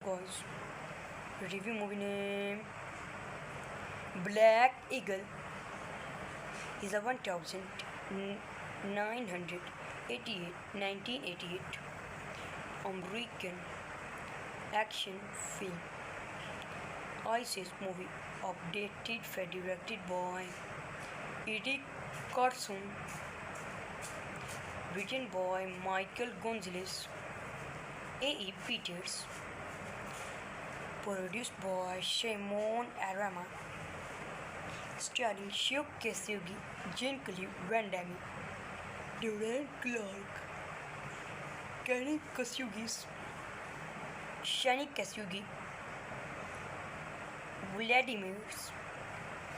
Guys, review movie name Black Eagle is a 1988 1988 American action film. ISIS movie updated directed by Eric Carson, written by Michael Gonzalez, A.E. Peters, produced by Shimon Arama, starring Shio Kasugi, Jean-Claude Van Damme, Durant Clark, Kenny Kasugi, Shani Kasugi, Vladimir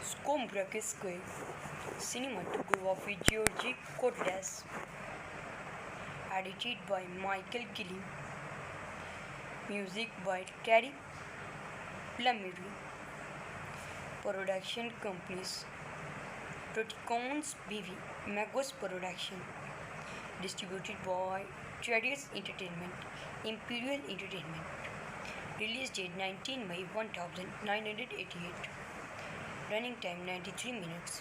Skombrakis, cinematography Georgi Cordes, edited by Michael Gilly, music by Terry Plumeri, production companies Proticons BV, Magos Production, distributed by Traders Entertainment, Imperial Entertainment, release date 19 May 1988, running time 93 minutes,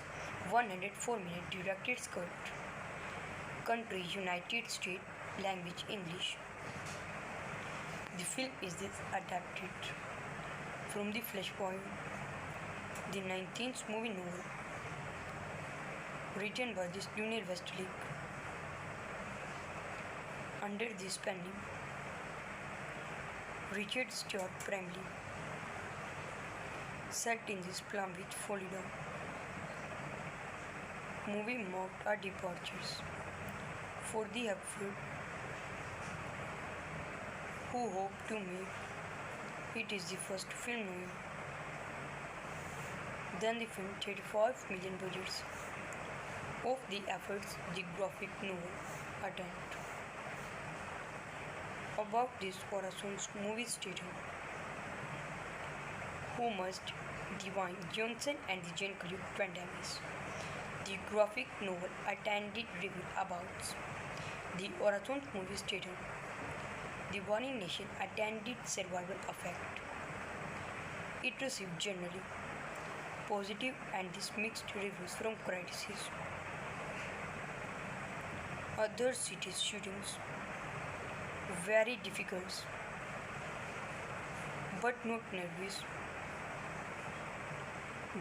104 minutes, directed cut, country United States, language English. The film is adapted from the Flashpoint, the 19th movie novel, written by the Junior Westlake, under this pen name Richard Stuart Bramley, set in this Palm Beach, Florida. Movie marked our departures for the Hepford, who hope to make it is the first film noir. Then the film 35 million budgets of the efforts the graphic novel attempt. About this Corazon's movie stated, who must divine Johnson and the Jean-Claude Van Damme. The graphic novel attended review about the Horizon movie stated, the Warning Nation attended survival effect. It received generally positive and mixed reviews from critics. Other cities shootings very difficult but not nervous.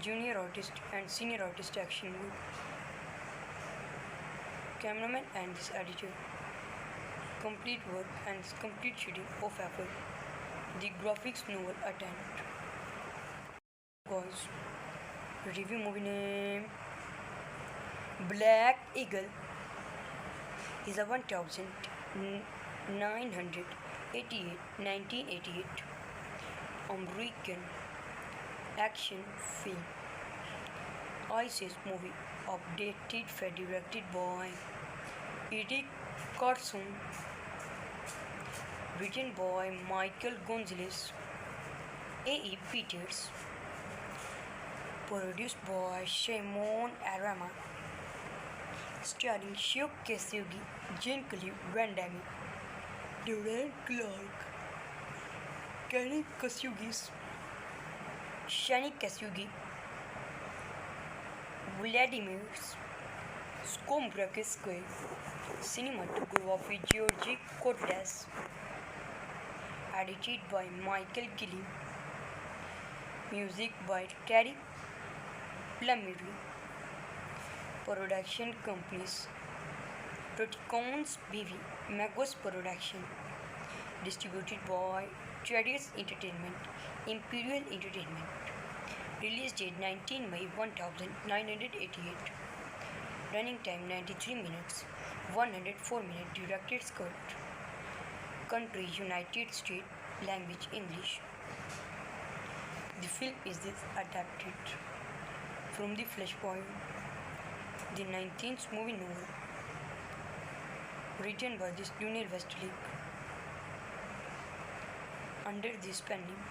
Junior artist and senior artist action group, cameraman and this editor, complete work and complete shooting of effort. The graphics novel attempt. Guys, review movie name Black Eagle is a 1988 1988 American action film. ISIS movie updated directed by Eric Carson, written by Michael Gonzalez, A.E. Peters, produced by Shimon Arama, starring Shio Kasugi, Jean-Claude Van Damme, Durant Clark, Kenny Kasugi, Shani Kasugi, Vladimir Skombrakis, cinematography Georgi Cordes, edited by Michael Gilly, music by Terry Plumeri, production companies Proticons BV, Magos Production, distributed by Traders Entertainment, Imperial Entertainment, release date 19 May 1988, running time 93 minutes, 104 minutes, directed cut, country United States, language English. The film is adapted from the Flashpoint, the 19th movie novel, written by this Junior Westlake, under this pen name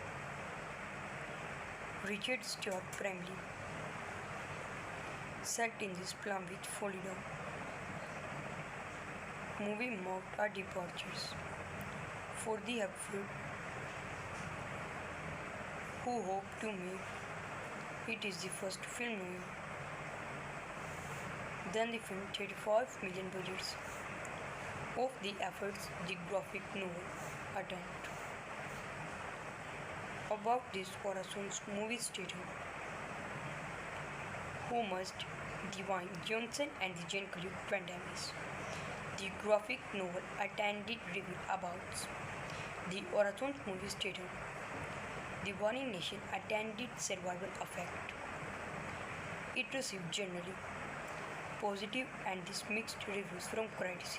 Richard Stuart Bramley, set in this Palm Beach, Florida. Movie marked our departures for the Hepford, who hoped to make it is the first film noir. Then the film 35 million budgets of the efforts the graphic novel attempt. About this Corazon's movie stated, who must Divine Johnson and the Jean-Claude Van Damme. The graphic novel attended review about the Horizon movie stated, the Warning Nation attended survival effect. It received generally positive and mixed reviews from critics.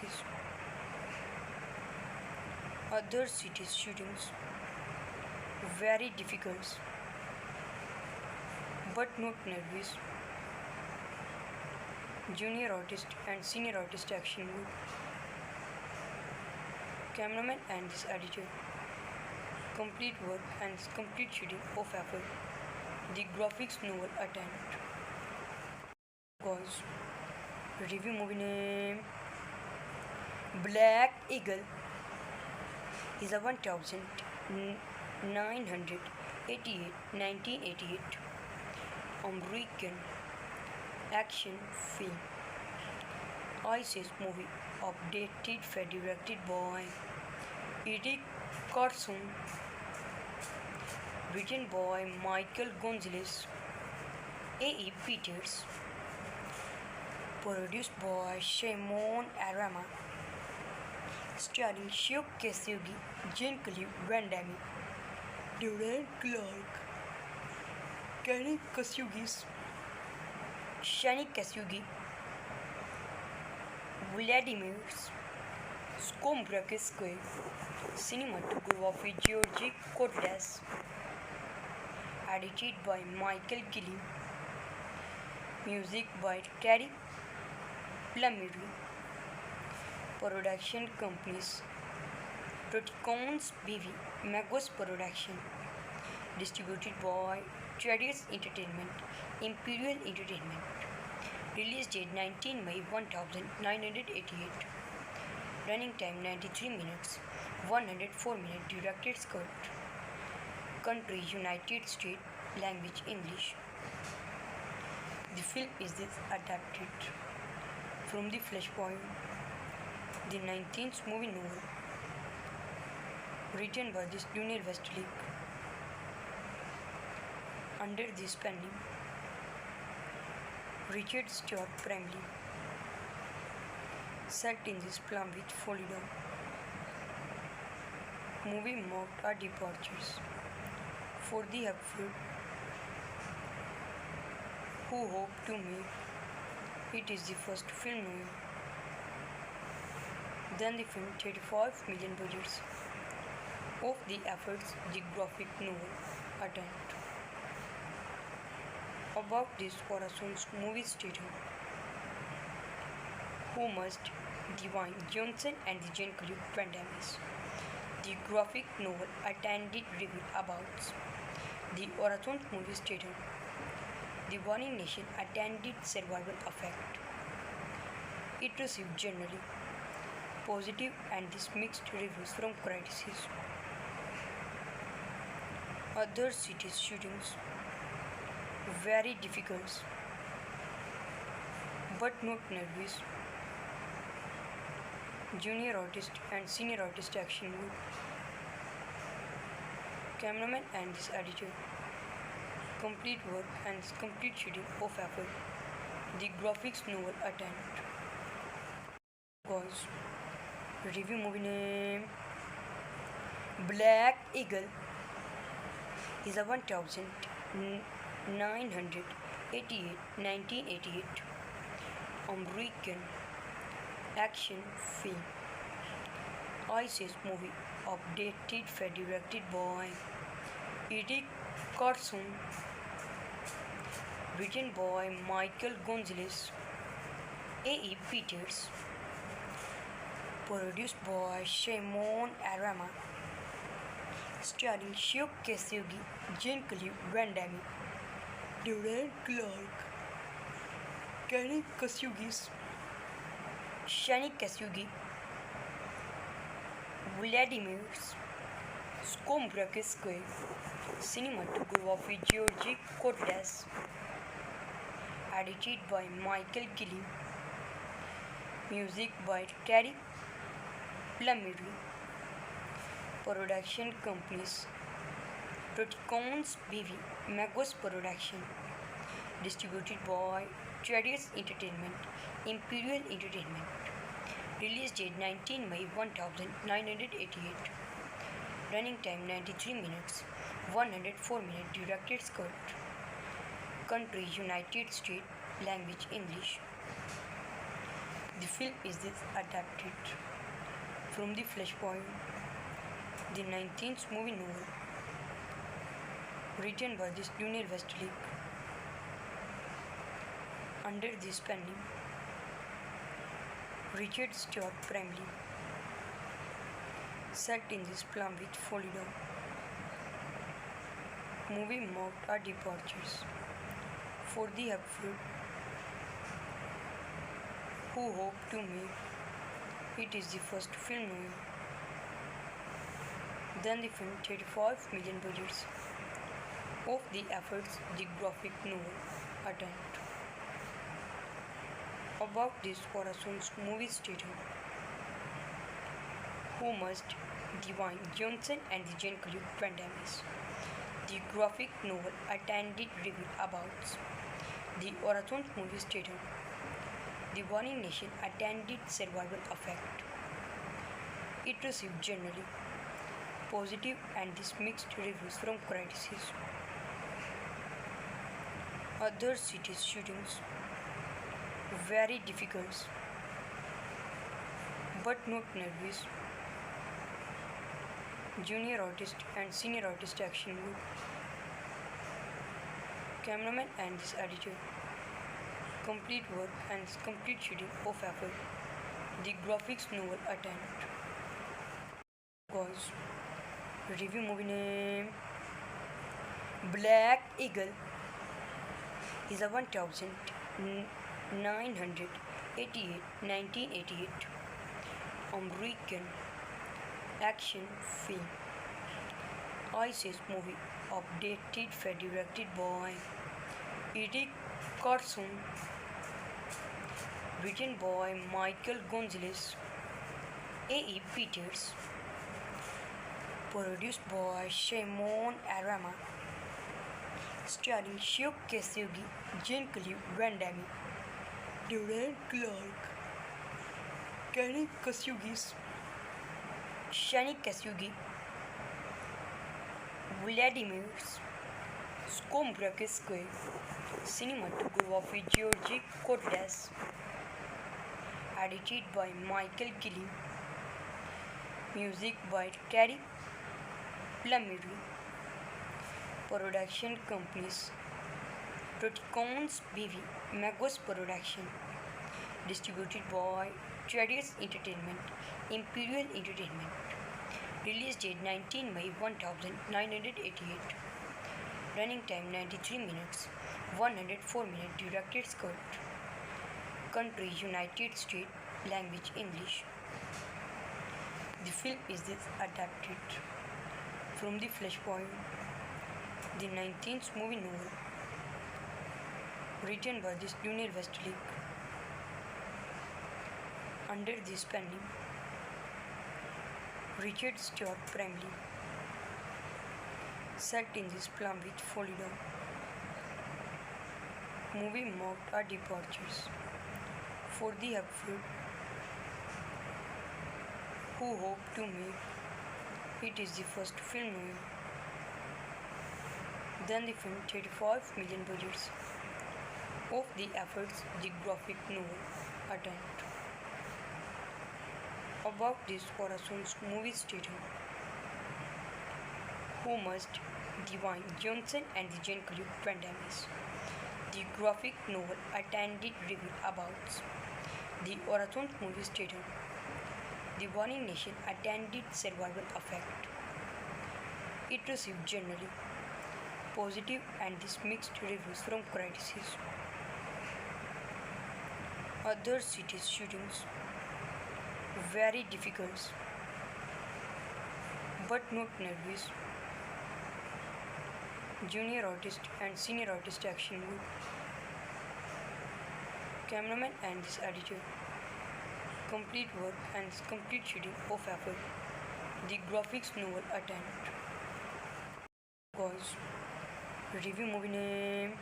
Other cities' shootings very difficult but not nervous. Junior artist and senior artist action group, cameraman and this editor, complete work and complete shooting of effort. The graphics novel attempt. Cause review movie name Black Eagle is a 1988 American action film. ISIS movie updated for directed by Eddie Carson, written by Michael Gonzalez, A.E. Peters, produced by Shimon Arama, starring Shio Kasugi, Jean-Claude Van Damme, Durant Clark, Kenny Kasugi, Shani Kasugi, Vladimir Skombrakis, cinematography Georgi Cordes, edited by Michael Gilliam, music by Terry Plumeri, production companies Proticons BV, Magos Production, distributed by Tradius Entertainment, Imperial Entertainment. Release date 19 May 1988. Running time 93 minutes, 104 minutes. Directed cut. Country United States. Language English. The film is adapted from the Flashpoint, the 19th movie novel, written by this Daniel Westlake. Under this pen name, Richard Stuart Bramley, set in this Palm Beach, Florida. Movie marked our departures for the Hepford, who hoped to make it is the first film noir. Then the film 35 million budgets of the efforts the graphic novel attempt. About this Corazon's movie stated, who must Divine Johnson and the Jean-Claude Van Damme. The graphic novel attended review about the Horizon movie stated, the Warning Nation attended survival effect. It received generally positive and mixed reviews from critics. Other cities' shootings very difficult but not nervous. Junior artist and senior artist action group, cameraman and this editor, complete work and complete shooting of effort. The graphics novel attempt. Cause review movie name Black Eagle is a 1988 American action film. ISIS movie updated for directed by Eddie Carson, written by Michael Gonzalez, A.E. Peters, produced by Shimon Arama, starring Shio Kasugi, Jean-Claude Van Damme, Durant Clark, Kenny Kasugi, Shani Kasugi, Vladimir Skombrakiskoe, cinematography Georgi Kotlas, edited by Michael Gilly, music by Terry Plumeri, production companies Proticons BV, Magos Production, distributed by Traders Entertainment, Imperial Entertainment, release date 19 May 1988, running time 93 minutes, 104 minutes, director's cut, country United States, language English. The film is adapted from the Flashpoint, the 19th movie novel, written by this Junior Westlake, under this pen name Richard Stuart Bramley, set in this Palm Beach, Florida. Movie marked our departures for the Hepford, who hope to make it is the first film noir. Then the film 35 million budgets of the efforts the graphic novel attempt. About this Horizon's movie stated, who must Divine Johnson and the Jean-Claude Van Damme. The graphic novel attended review about the Horizon movie stated, the Warning Nation attended survival effect. It received generally positive and mixed reviews from critics. Other cities shootings very difficult but not nervous. Junior artist and senior artist action group, cameraman and this editor, complete work and complete shooting of effort. The graphics novel attempt. Cause review movie name Black Eagle is a 1988 American action film. ISIS movie updated for directed by Eddie Carson, written by Michael Gonzalez, A.E. Peters, produced by Shimon Arama, starring Shio Kasugi, Jean-Claude Van Damme, Durant Clark, Kenny Kasugi, Shani Kasugi, Vladimir Skombrakiskoe, cinematography Georgi Kotlas, edited by Michael Gilly, music by Terry Plumeri, production companies Proticons BV, Magos Production, distributed by Traders Entertainment, Imperial Entertainment, release date 19 May 1988, running time 93 minutes, 104 minutes, director's cut, country United States, language English. The film is adapted from the Flashpoint, the 19th movie novel, written by this Junior Westlake, under this pen name Richard Stuart Bramley, set in this Palm Beach, Florida. Movie marked our departures for the Hepford, who hope to make it is the first film noir. Then the film 35 million budgets of the efforts the graphic novel attempt. About this Horizon's movie stated, who must Divine Johnson and the Jean-Claude Van Damme. The graphic novel attended review about the Horizon movie stated, the Warning Nation attended survival effect. It received generally positive and mixed reviews from critics. Other cities shootings very difficult but not nervous. Junior artist and senior artist action group. Cameraman and this editor. Complete work and complete shooting of effort. The graphics novel attempt. Cause review movie name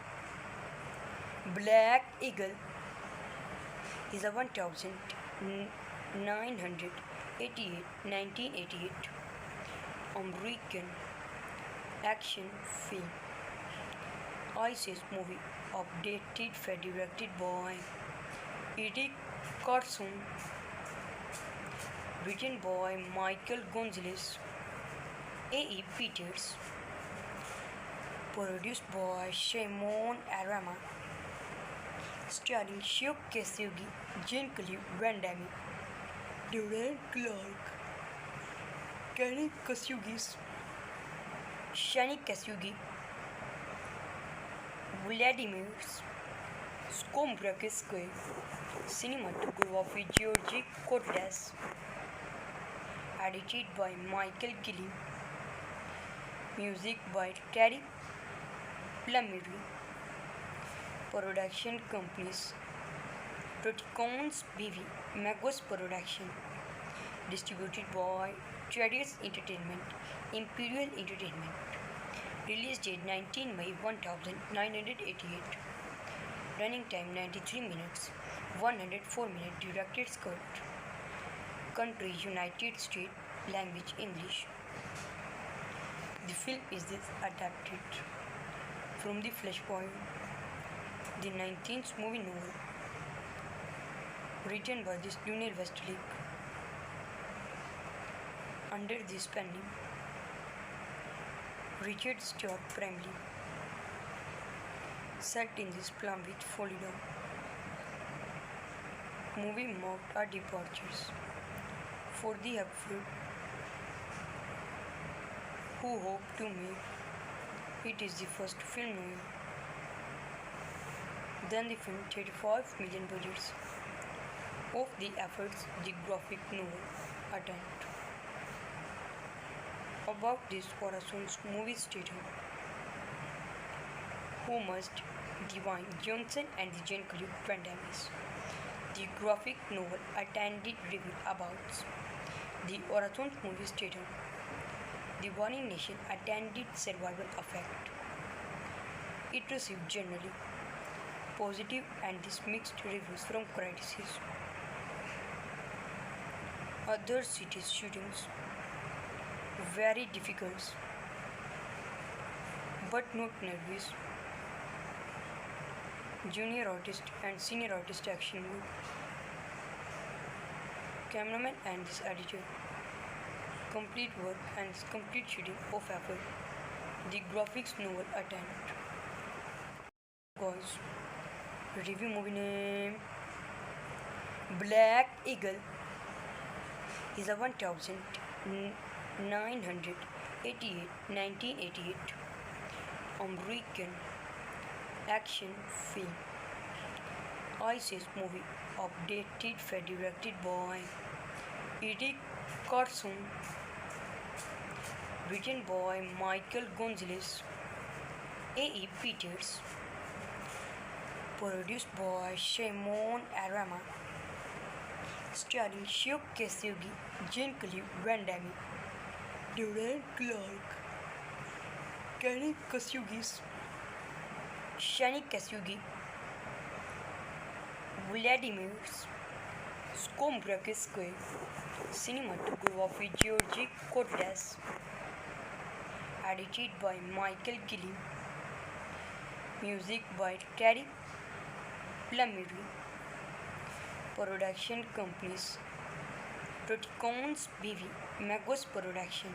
Black Eagle is a 1988 American action film. ISIS movie updated directed by Eric Carson, written by Michael Gonzalez, A.E. Peters, produced by Shimon Arama, starring Shio Kasugi, Jean-Claude Van Damme, Durant Clark, Kenny Kasugis, Shani Kasugi, Vladimir Skombrakiskoy, cinematography Georgi Kotlas, edited by Michael Gilly, music by Terry Plumeri, production companies Proticons BV, Magos Production, distributed by Traders Entertainment, Imperial Entertainment. Release date 19 May 1988. Running time 93 minutes, 104 minutes. Director's cut. Country United States. Language English. The film is adapted from the Flashpoint, the 19th movie novel, written by this Junior Westlake, under this pen name Richard Stuart Bramley, set in this Palm Beach, Florida. Movie marked our departures for the Hepford, who hope to make it is the first film noir. Then the film 35 million budgets of the efforts the graphic novel attempt. About this Horizon's movie stated, who must Dwayne Johnson and the Jean-Claude Van Damme. The graphic novel attended review about the Horizon movie stated, the Warning Nation attended survival effect. It received generally positive and mixed reviews from critics. Other cities shootings very difficult but not nervous. Junior artist and senior artist action group. Cameraman and this editor. Complete work and complete shooting of effort. The graphics novel attempt. Cause review movie name Black Eagle is a 1988 American action film. ISIS movie updated directed by Eric Carson, written by Michael Gonzalez, A.E. Peters, produced by Shimon Arama, starring Shio Kasugi, Jean-Claude Van Damme, Durant Clark, Kenny Kasugis, Shani Kasugi, Vladimir Skombrakiskoy, cinematography Georgi Kotlas, edited by Michael Gilly, music by Terry Plumeri, production companies Proticons BV, Magos Production,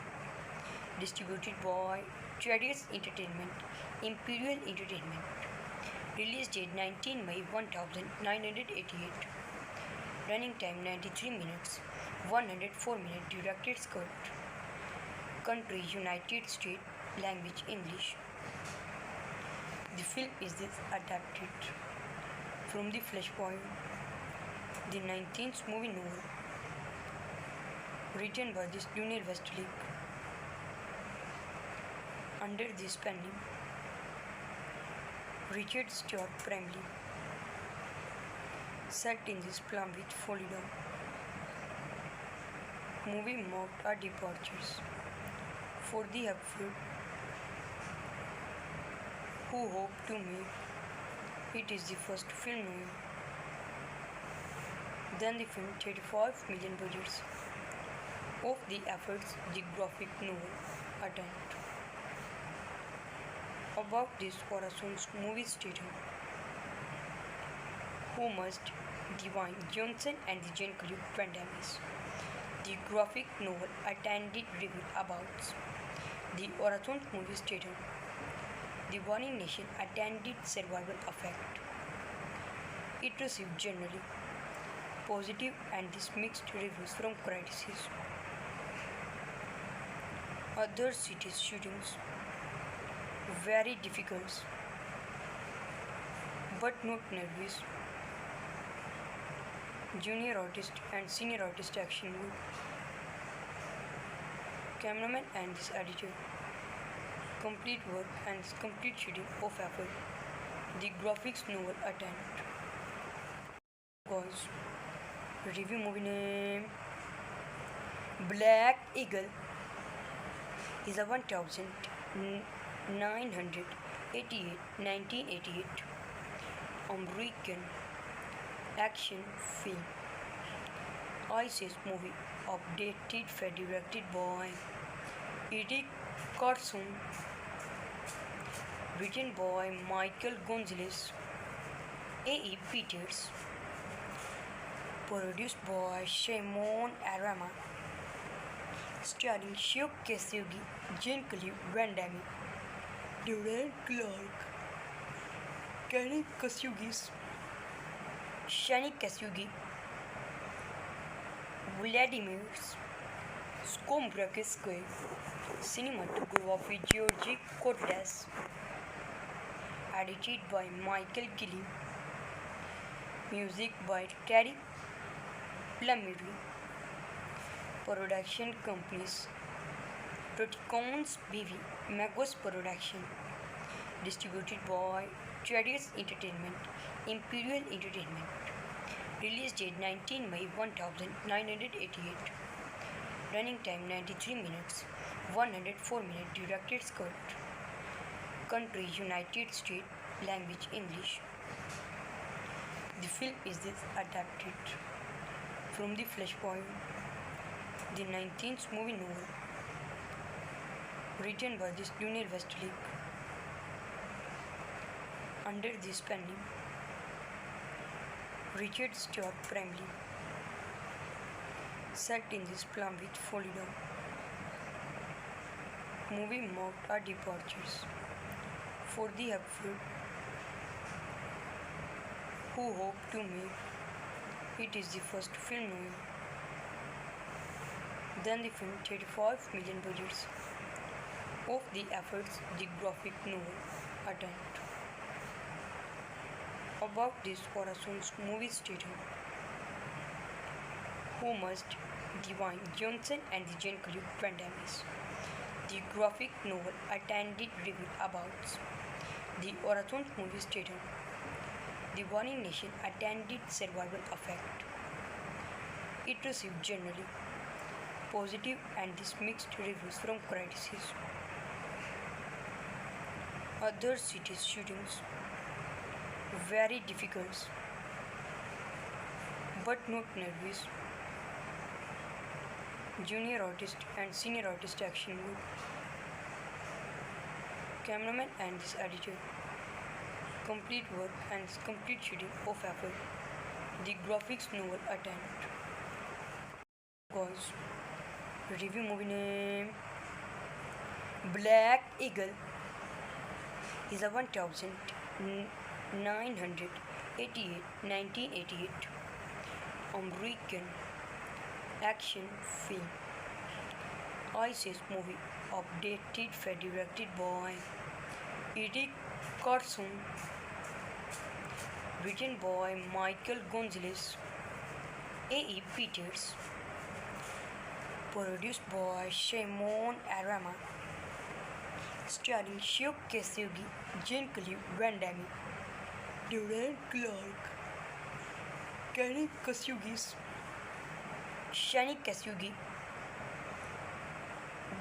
distributed by Traders Entertainment, Imperial Entertainment. Release date 19 May 1988. Running time 93 minutes, 104 minutes. Director's cut. Country United States. Language English. The film is adapted from the Flashpoint, the 19th movie novel, written by this Junior Westlake, Under this pen name, Richard Stuart Bramley, set in this Palm Beach, Florida. Movie marked our departures for the Hepburn, who hoped to make it is the first film noir. Then the film 35 million budgets of the efforts the graphic novel attempt. About this Orason's movie stated, who must Divine Johnson and the Jean-Claude Van Damme. The graphic novel attended review about the Orathon movie stated, the Warning Nation attended survival effect. It received generally positive and mixed reviews from critics. Other cities' shootings very difficult but not nervous. Junior artist and senior artist action group, cameraman and this editor, complete work and complete shooting of effort, the graphics novel attempt. Cause review movie name Black Eagle is a 1988 American action film. ISIS movie updated directed by Eddie Carson, written by Michael Gonzalez, A.E. Peters, produced by Shimon Arama, starring Shio Kasugi, Jean-Claude Van Damme, Durant Clark, Kenny Kasugis, Shani Kasugi, Vladimir Skombrakis, cinematography Georgi Kotlas, edited by Michael Gilly, music by Terry Plumeri, production companies Proticons BV, Magos Production, distributed by Tradius Entertainment, Imperial Entertainment. Release date 19 May 1988. Running time 93 minutes, 104 minutes. Directed Scott. Country United States. Language English. The film is adapted from the Flashpoint, the 19th movie novel, written by this Lionel Westlake. Under this pen name, Richard Stuart Bramley, set in this Palm Beach, Florida. Movie marked our departures for the Hepburn, who hoped to make it is the first film noir. Then the film 35 million budgets of the efforts the graphic novel attempt. About this Orason's movie stated, who must Divine Johnson and the Jean-Claude Van Damme. The graphic novel attended review about the Orathon movie stated, the Warning Nation attended survival effect. It received generally positive and mixed reviews from critics. Other cities' shootings very difficult but not nervous. Junior artist and senior artist action group, cameraman and this editor, complete work and complete shooting of effort, the graphics novel attempt. Cause review movie name Black Eagle is a 1988 American action film. ISIS movie updated directed by Eddie Carson, written by Michael Gonzalez, A.E. Peters, produced by Shimon Arama, starring Shio Kasugi, Jean-Claude Van Damme, Durant Clark, Kenny Kasugi, Shani Kasugi,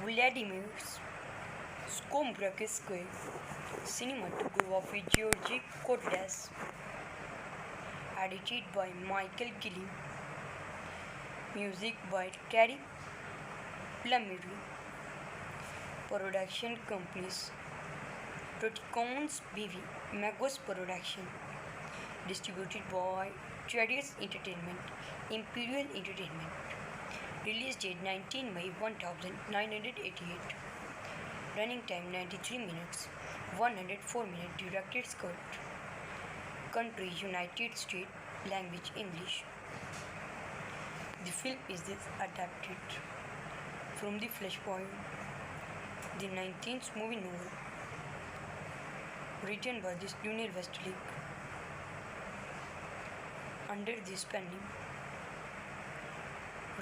Vladimir Skombrakis, cinematography Georgi Cordes, edited by Michael Gilliam, music by Terry Plumeri, production companies Proticons BV, Magos Production, distributed by Traders Entertainment, Imperial Entertainment, release date 19 May 1988, running time 93 minutes, 104 minutes, directed script, country United States, language English. The film is adapted from The Flashpoint, the 19th movie novel, written by this Daniel Westlake, under this pen name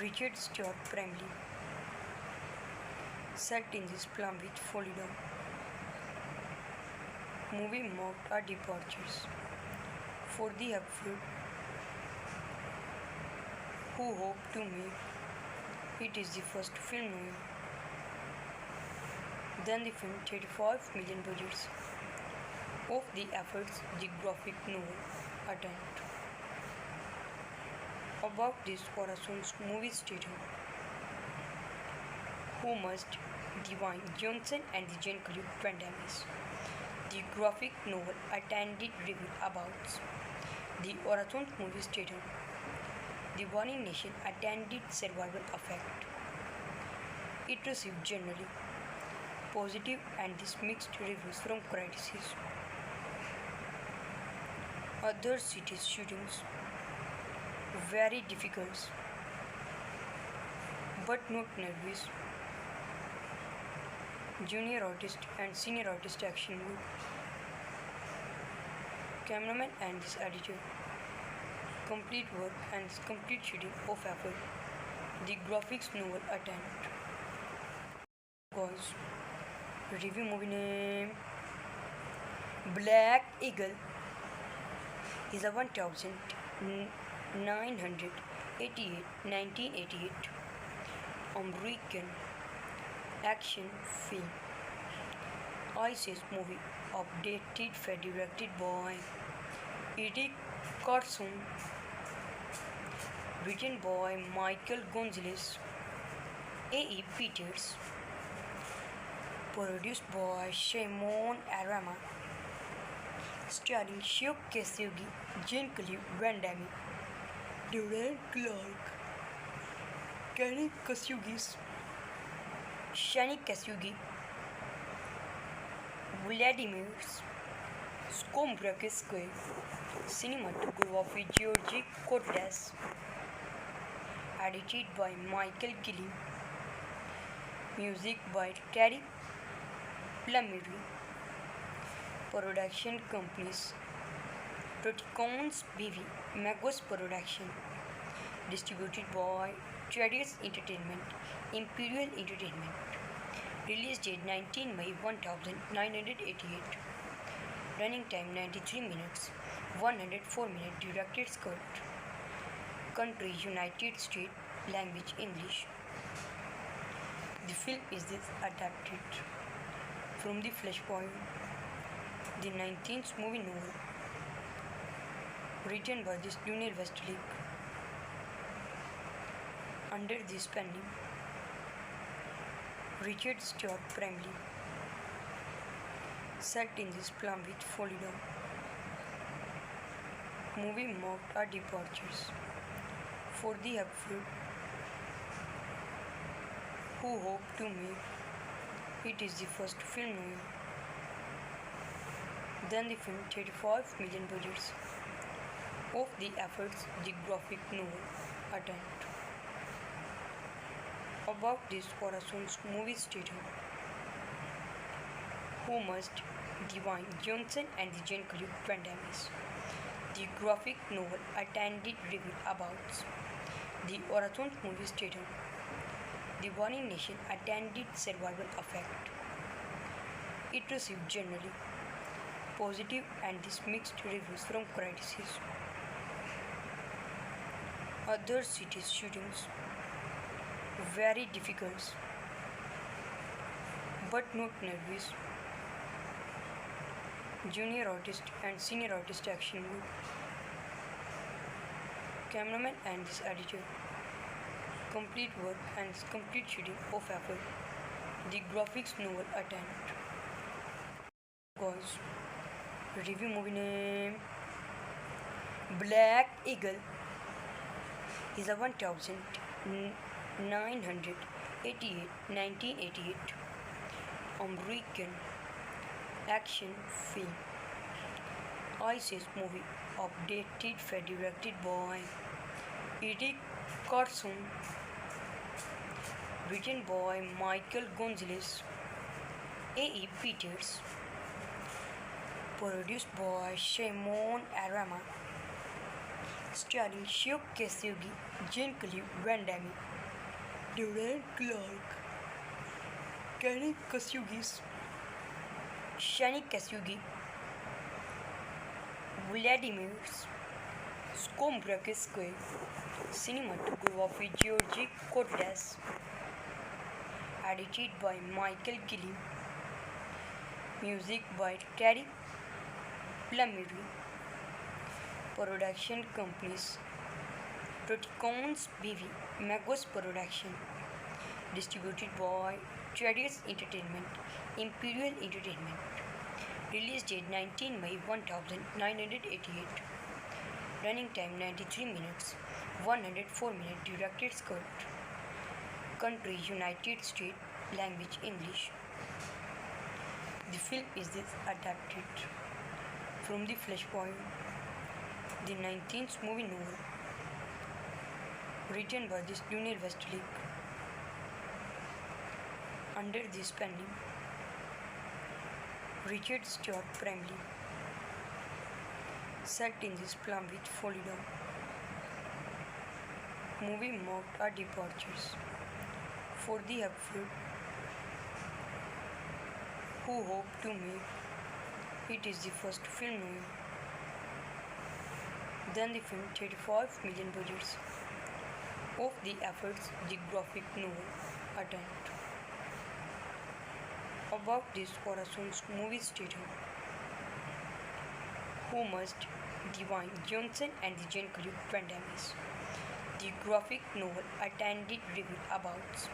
Richard Stuart Bramley, set in this Palm Beach, Florida. Movie marked our departures for the Hepford, who hope to make it is the first film noir. Then the film 35 million budgets of the efforts the graphic novel attempt. About this Corazon's movie stated, who must Dwayne Johnson and the Jean-Claude Van Damme. The graphic novel attended review about the Horizon movie stated, the Warning Nation attended survival effect. It received generally positive and mixed reviews from critics. Other cities' shootings very difficult but not nervous. Junior artist and senior artist action group, cameraman and this editor, complete work and this complete shooting of effort, the graphics novel attempt. Cause review movie name Black Eagle is a 1988 American action film. ISIS movie updated for directed by Eddie Carson, written by Michael Gonzalez, A.E. Peters, produced by Shimon Arama, starring Shio Kasugi, Jean-Claude Van Damme, Durant Clark, Kenny Kasugi, Shani Kasugi, Vladimir Skombrakis, cinematography Georgi Cordes, edited by Michael Gilliam, music by Terry Plumeri, production companies Proticons BV, Magos Production, distributed by Traders Entertainment, Imperial Entertainment, release date 19 May 1988, running time 93 minutes, 104 minutes, directed script, country United States, language English. The film is adapted from The Flashpoint, the 19th movie novel, written by this Daniel Westlake, under this pen name Richard Stuart Bramley, set in this Palm Beach, Florida. Movie marked our departures for the Hepford, who hope to make it is the first film noir. Then the film 35 million budgets of the efforts the graphic novel attempt. About this Corazon's movie stated, who must Dwayne Johnson and the Jean-Claude Van Damme. The graphic novel attended review about the Horizon movie stated, the Warning Nation attended survival effect. It received generally positive and mixed reviews from critics. Other cities' shootings very difficult but not nervous. Junior artist and senior artist action group. Cameraman and this editor. Complete work and complete shooting of effort. The graphics novel attempt. Cause review movie name Black Eagle is a 1988 American action film. ISIS movie updated directed by Eric Carson, written by Michael Gonzalez, A.E. Peters, produced by Shimon Arama, starring Shio Kasugi, Jean-Claude Van Damme, Durant Clark, Kenny Kasugis, Shani Kasugi, Vladimir Skombrakis, cinematography Georgi Cordes, edited by Michael Gilliam, music by Terry Plumeri, production companies Proticons BV, Magos Production, distributed by Traders Entertainment, Imperial Entertainment. Release date 19 May 1988. Running time 93 minutes, 104 minutes. Directed script. Country United States. Language English. The film is adapted from The Flashpoint, the 19th movie novel, written by this Junior Westlake. Under this pen name, Richard Stuart Bramley, set in this Palm Beach, Florida. Movie marked our departures for the Hepford, who hope to make it is the first film novel. Then the film 35 million budgets of the efforts the graphic novel attempt. About this Corazon's movie stated, who must Dwayne Johnson and the Jean-Claude Van Damme. The graphic novel attended review about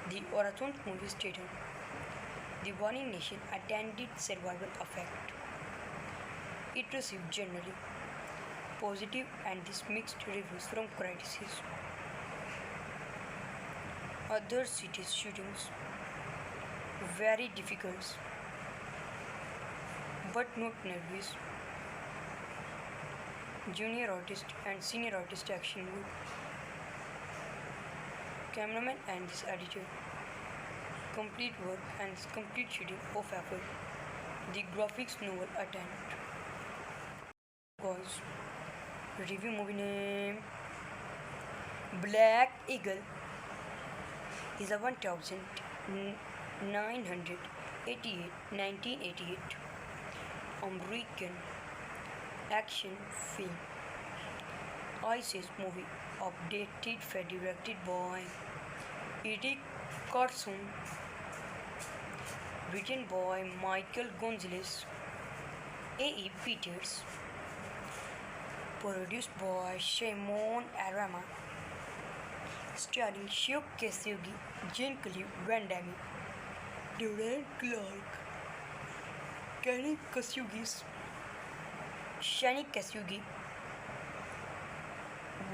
the Horizon movie stated, the Warning Nation attended survival effect. It received generally positive and mixed reviews from critics. Other cities' shootings very difficult but not nervous. Junior artist and senior artist action group. Cameraman and this editor. Complete work and complete shooting of effort. The graphics novel attempt. Cause review movie name Black Eagle is a 1988 American action film. ISIS movie updated directed by Eric Carson, written by Michael Gonzalez, A.E. Peters, produced by Shimon Arama, starring Shio Kasugi, Jean-Claude Van Damme, Durant Clark, Kenny Kasugis, Shani Kasugi,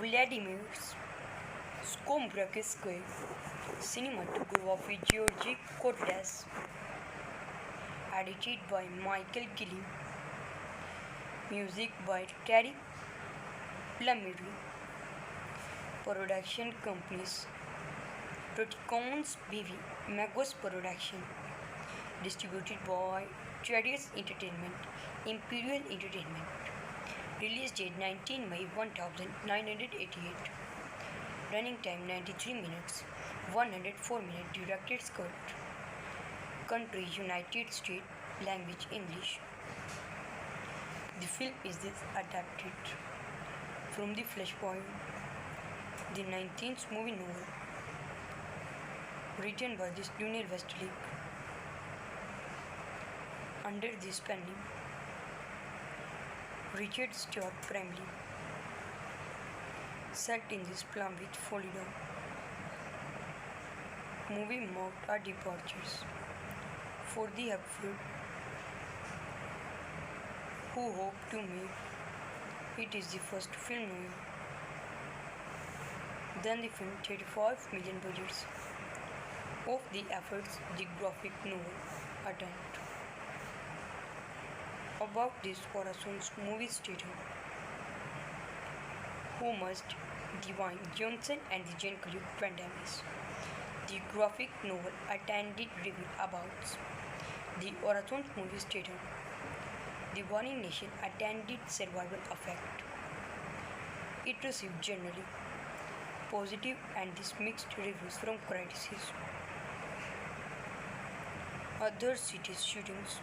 Vladimir Skombrakis, cinematography Georgi Cordes, edited by Michael Gilliam, music by Terry Plumeri, production companies Proticons BV, Magos Production, distributed by Traders Entertainment, Imperial Entertainment. Release date 19 May 1988. Running time 93 minutes, 104 minutes. Directed script. Country United States. Language English. The film is adapted from The Flashpoint, the 19th movie novel, written by Daniel Westlake. Under this pen name, Richard Stuart Bramley. Set in this Palm Beach, Florida. Movie marked our departures for the Hepford, who hope to make it is the first film noir. Then the film 35 million budgets of the efforts the graphic novel attempt. About this Horizon's movie stated, who must Dwayne Johnson and the Jean-Claude Van Damme. The graphic novel attended review about the Horizon movie stated, the Warning Nation attended survival effect. It received generally positive and mixed reviews from critics. Other cities shootings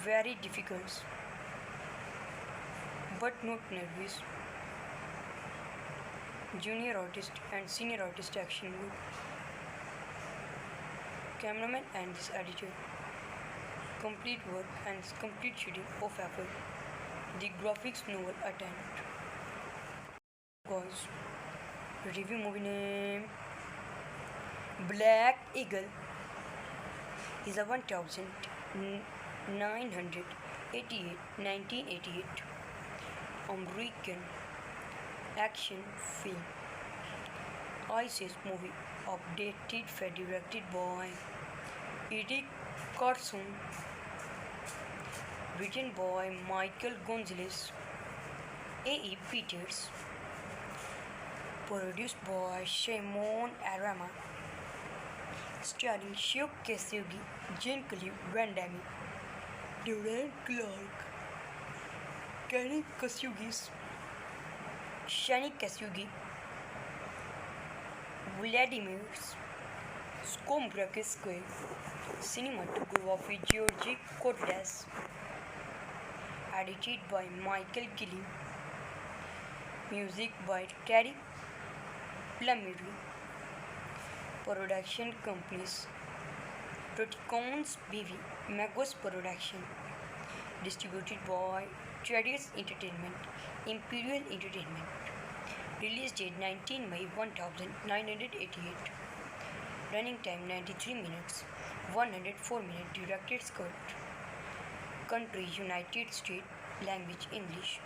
very difficult but not nervous. Junior artist and senior artist action group. Cameraman and this editor. Complete work and complete shooting of effort. The graphics novel attempt. Guys, review movie name. Black Eagle is a 1988 American action film. ISIS movie updated directed by Eric Carson, written by Michael Gonzalez, A.E. Peters, produced by Shimon Arama, starring Shio Kasugi, Jean-Claude Van Damme, Durant Clark, Kenny Kasugis, Shani Kasugi, Vladimir Skombrakis, cinematography Georgi Cordes, edited by Michael Gilly, music by Terry Plumeri, production companies Proticons BV, Magos Production, distributed by Traders Entertainment, Imperial Entertainment. Release date 19 May 1988. Running time 93 minutes, 104 minutes. Director's cut. Country United States. Language English.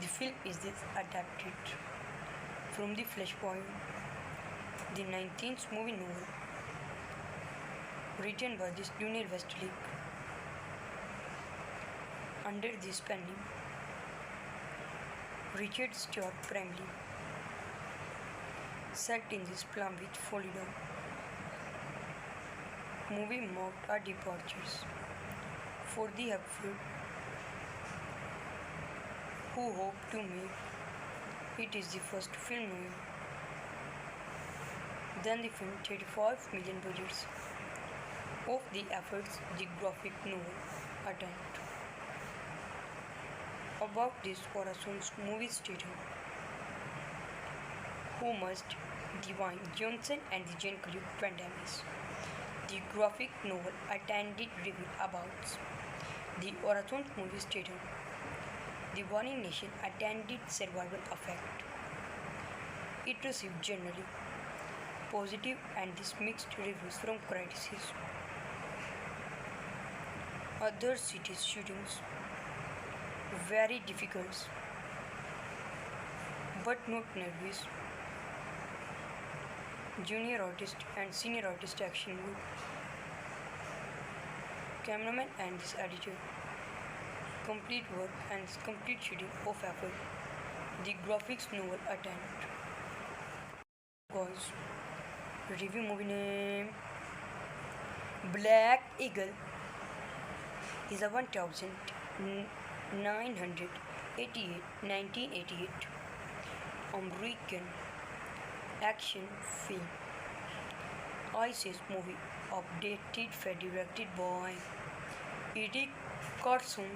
The film is adapted from The Flashpoint, the 19th movie novel, written by Daniel Westlake. Under this pen name, Richard Stuart Bramley. Set in this Palm Beach, Florida. Movie marked our departures for the Hepford, who hope to make it is the first film noir. Then the film 35 million budgets of the efforts the graphic novel attempt. About this Horizon's movie stated, who must Dwayne Johnson and the Jean-Claude Van Damme. The graphic novel attended review about the Horizon movie stated, the Warning Nation attended survival effect. It received generally positive and mixed reviews from critics. Other cities shootings very difficult but not nervous. Junior artist and senior artist action group. Cameraman and this editor. Complete work and complete shooting of effort. The graphics novel attempt. Guys, review movie name. Black Eagle is a 1988 American action film. ISIS movie updated for directed by Eric Carson,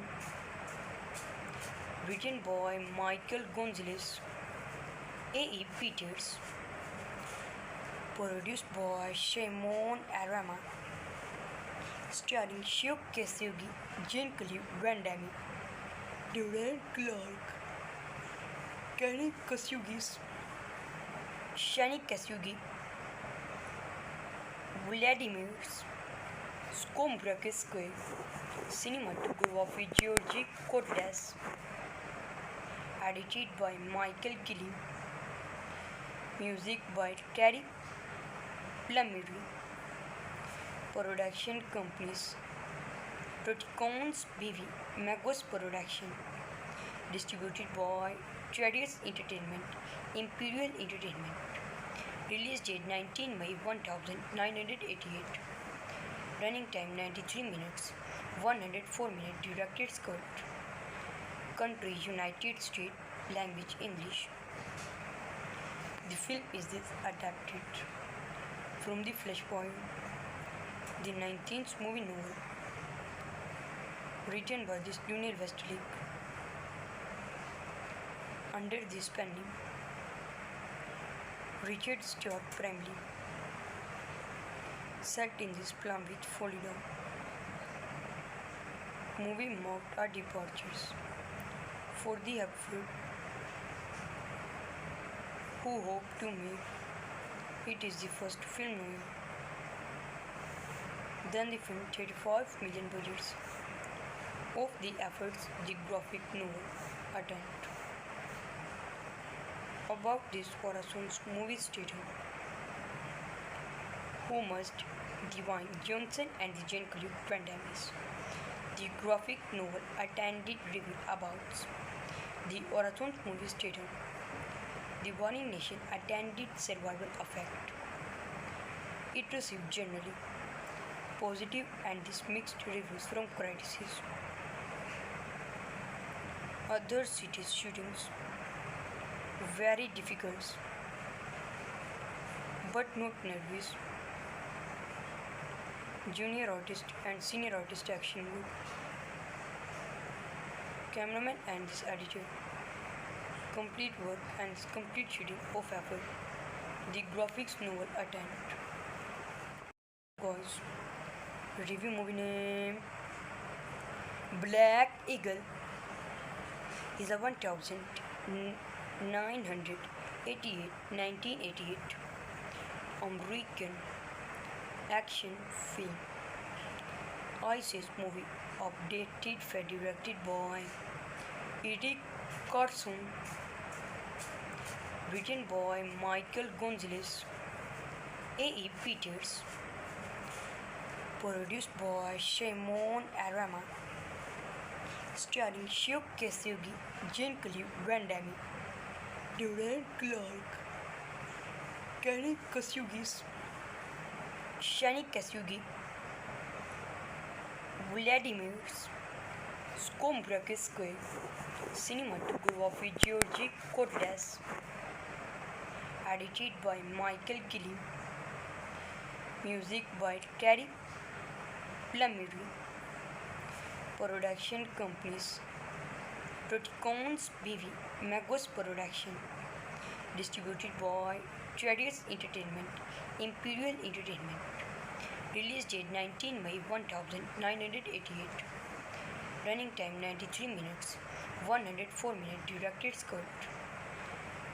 written by Michael Gonzalez, A.E. Peters, produced by Shimon Arama, starring Shiv Kasugi, Jean-Claude Van Damme, Durant Clark, Kenny Kasugis, Shani Kasugi, Vladimir Skombrakis, cinematography Georgi Cortez, edited by Michael Gilly, music by Terry Plumeri, production companies Proticons BV, Magos Production, distributed by Traders Entertainment, Imperial Entertainment. Release date 19 May 1988. Running time 93 minutes, 104 minutes. Directed script. Country United States. Language English. The film is adapted from the Flashpoint, the 19th movie novel, written by the Daniel Westlake, under this pen name Richard Stuart Bramley, set in this Palm Beach, Florida. Movie marked our departures for the actor who hoped to make it is the first film novel. Then the film 35 million budgets of the efforts the graphic novel attempt. About this Horizon's movie stated, who must Dwayne Johnson and the Jean-Claude Van Damme. The graphic novel attended review about the Horizon's movie stated, the Warning Nation attended survival effect. It received generally positive and mixed reviews from critics. Other cities' shootings very difficult, but not nervous. Junior artist and senior artist action group, cameraman and this editor, complete work and complete shooting of effort. The graphics novel attempt. Guys, review movie name Black Eagle is a 1988 American action film. ISIS movie updated for directed by Eric Carson, written by Michael Gonzalez, A.E. Peters, produced by Shimon Arama, starring Shiv Kasugi, Jean-Claude Van Damme, Durant Clark, Kenny Kasugis, Shani Kasugi, Vladimir Skombrakis, cinematography Georgi Cortez, edited by Michael Gilly, music by Terry Plumeri, production companies Proticons BV, Magos Production, distributed by Traders Entertainment, Imperial Entertainment. Release date 19 May 1988. Running time 93 minutes, 104 minutes. Directed script.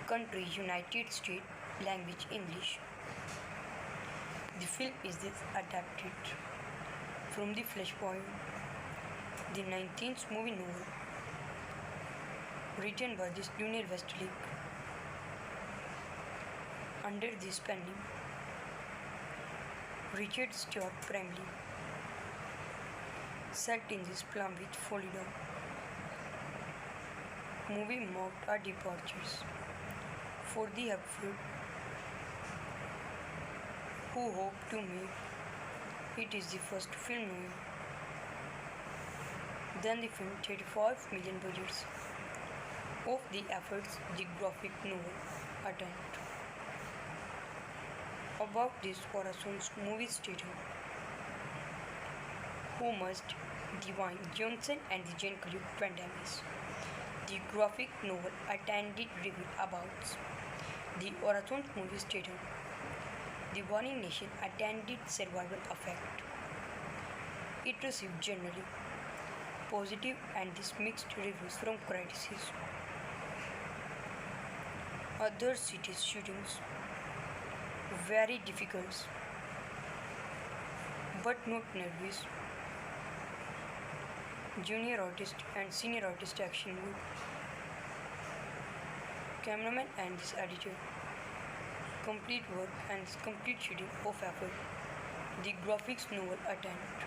Country United States. Language English. The film is adapted from the Flashpoint, the 19th movie novel, written by this Daniel Westlake, under this pen name Richard Stuart Bramley, set in this Palm Beach, Florida. Movie marked our departures for the actor who hoped to make it is the first film novel. Then the film 35 million budgets of the efforts the graphic novel attempt. About this Corazon's movie stated, Who Must, Divine Johnson and the Jean-Claude Van Damme. The graphic novel attended review about the Orathon movie stated, The Warning Nation attended survival effect. It received generally positive and mixed reviews from critics. Other cities shootings very difficult but not nervous. Junior artist and senior artist action good. Cameraman and this editor. Complete work and complete shooting of effort. The graphics novel attempt.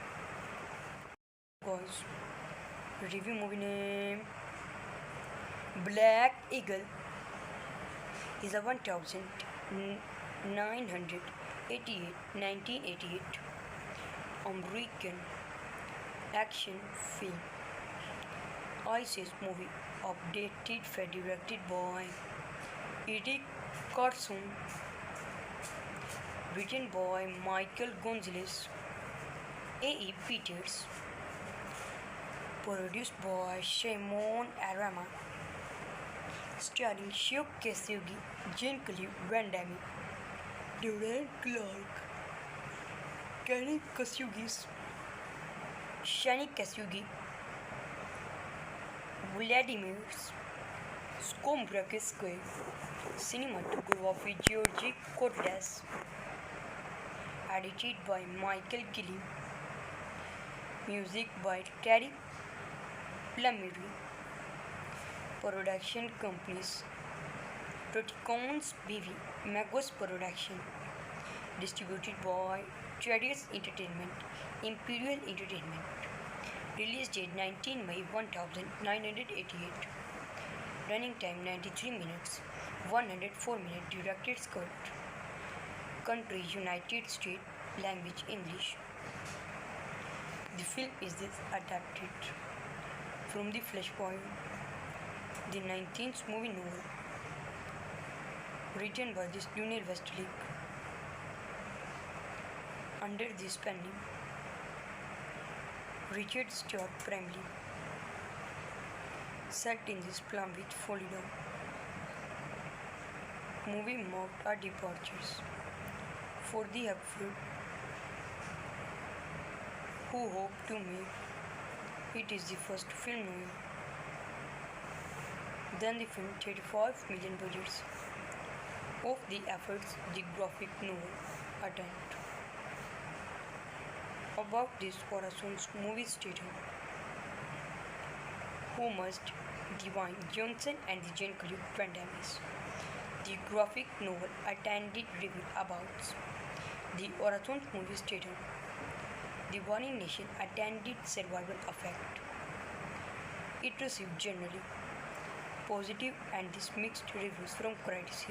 Cause review movie name Black Eagle is a 1988 American action film. ISIS movie updated for directed by Eddie Carson, written by Michael Gonzalez, A.E. Peters, produced by Shimon Arama, starring Shio Kasugi, Jean-Claude Van Damme, Durant Clark, Kenny Kasugi, Shani Kasugi, Vladimir Skombrakis, cinematography Georgi Cordes, edited by Michael Gilly, music by Terry Plumeri, production companies Proticons BV, Magos Production, distributed by Traders Entertainment, Imperial Entertainment. Release date 19 May 1988. Running time 93 minutes, 104 minutes. Directed cut. Country United States. Language English. The film is adapted from the Flashpoint, the 19th movie novel, written by this Junior Westlake under this pen name Richard Stuart Bramley, set in this Palm Beach, Florida. Movie marked our departures for the Upfront, who hope to make it is the first film novel. Then the film 35 million budgets of the efforts the graphic novel attempt. About this Corazon's movie stated, Who Must, Divine Johnson and the Jean-Claude Van Damme. The graphic novel attended review about the Orathon movie stated, The Warning Nation attended survival effect. It received generally positive and mixed reviews from critics.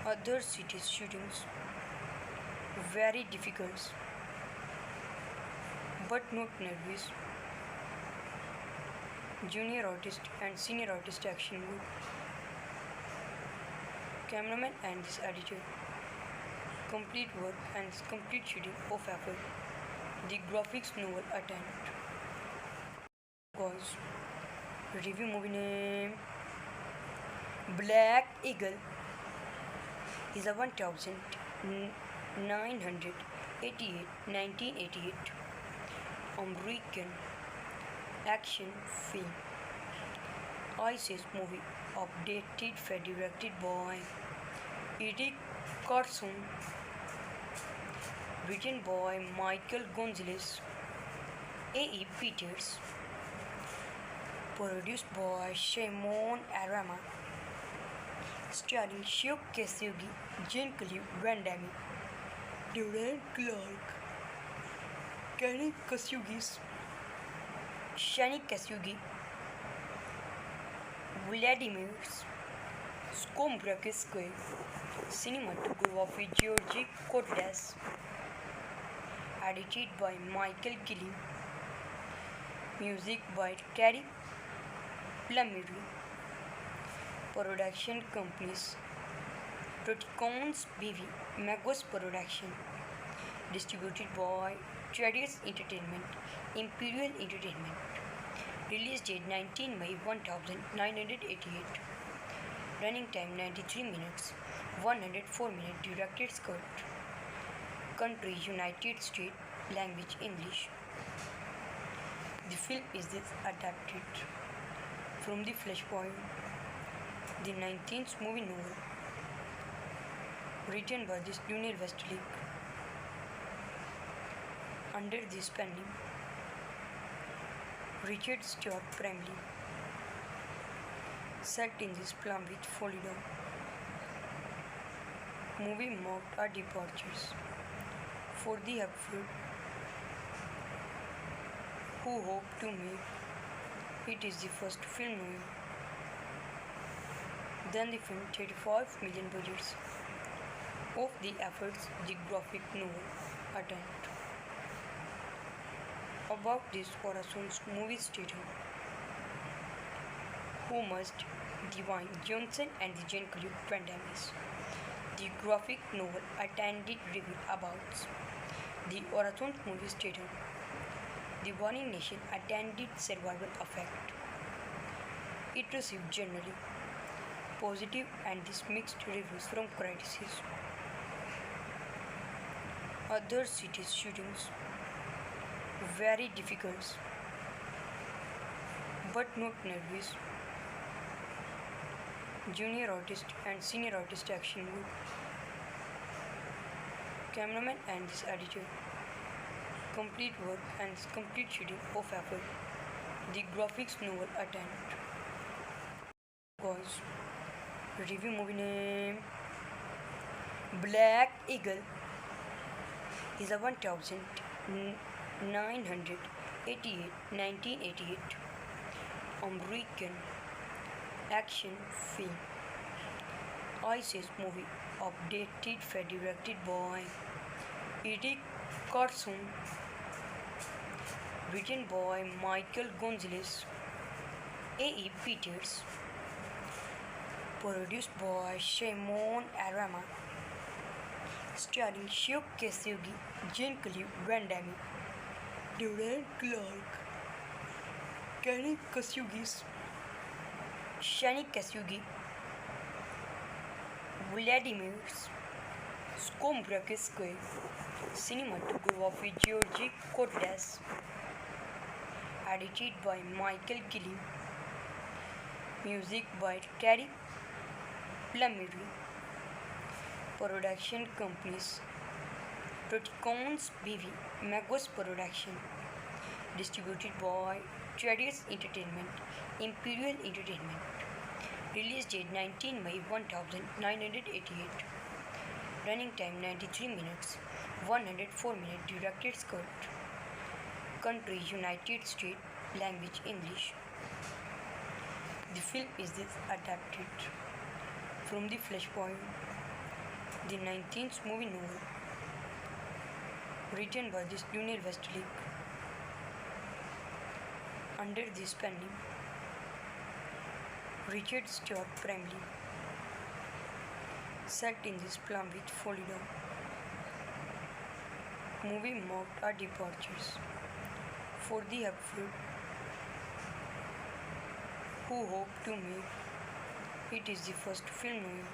Other cities shootings very difficult but not nervous. Junior artist and senior artist action good. Cameraman and this editor. Complete work and complete shooting of effort. The graphics novel attempt. Cause review movie name Black Eagle is a 1988 American action film. ISIS movie updated for directed by Eddie Carson, written by Michael Gonzalez, A.E. Peters, produced by Shimon Arama, starring Shio Kasugi, Jean-Claude Van Damme, Durant Clark, Kenny Kasugi, Shani Kasugi, Vladimir Skombrakis, cinematography Georgi Cordes, edited by Michael Gilly, music by Terry Plumeri, production companies Proticons BV Magos Production. Distributed by Traders Entertainment, Imperial Entertainment. Release date 19 May 1988. Running time 93 minutes, 104 minutes. Director's cut. Country United States. Language English. The film is adapted from the Flashpoint, the 19th movie novel, written by this Daniel Westlake, under this pen name Richard Stuart Bramley, set in this Palm Beach, Florida. Movie marked our departures for the Hepford, who hoped to make it is the first film noir. Then the film 35 million budgets of the efforts the graphic novel attempt. About this Corazon's movie stated, who must Dwayne Johnson and the Jean-Claude Van Damme. The graphic novel attended review about the Corazon movie stated, the Warning Nation attended survival effect. It received generally positive and mixed reviews from critics. Other cities shootings very difficult but not nervous. Junior artist and senior artist action group. Cameraman and this editor. Complete work and complete shooting of effort. The graphics novel attempt. Guys, review movie name Black Eagle is a 1988 American action film. ISIS movie updated directed by Eric Carson, written by Michael Gonzalez, A.E. Peters, produced by Shimon Arama, starring Shio Kasugi, Jean-Claude Van Damme, Durant Clark, Kenny Kasugi, Shani Kasugi, Vladimir Skombrakis, cinematography Georgi Cordes, edited by Michael Gilliam, music by Terry Plumeri, production companies Proticons BV Magos Production, distributed by Traders Entertainment, Imperial Entertainment. Release date 19 May 1988. Running time 93 minutes, 104 minutes. Director's cut. Country United States. Language English. The film is adapted from the Flashpoint, the 19th movie novel, written by this Daniel Westlake, under this pen name Richard Stuart Bramley, set in this Palm Beach, Florida. Movie marked our departures for the Hepford, who hoped to make it is the first film noir.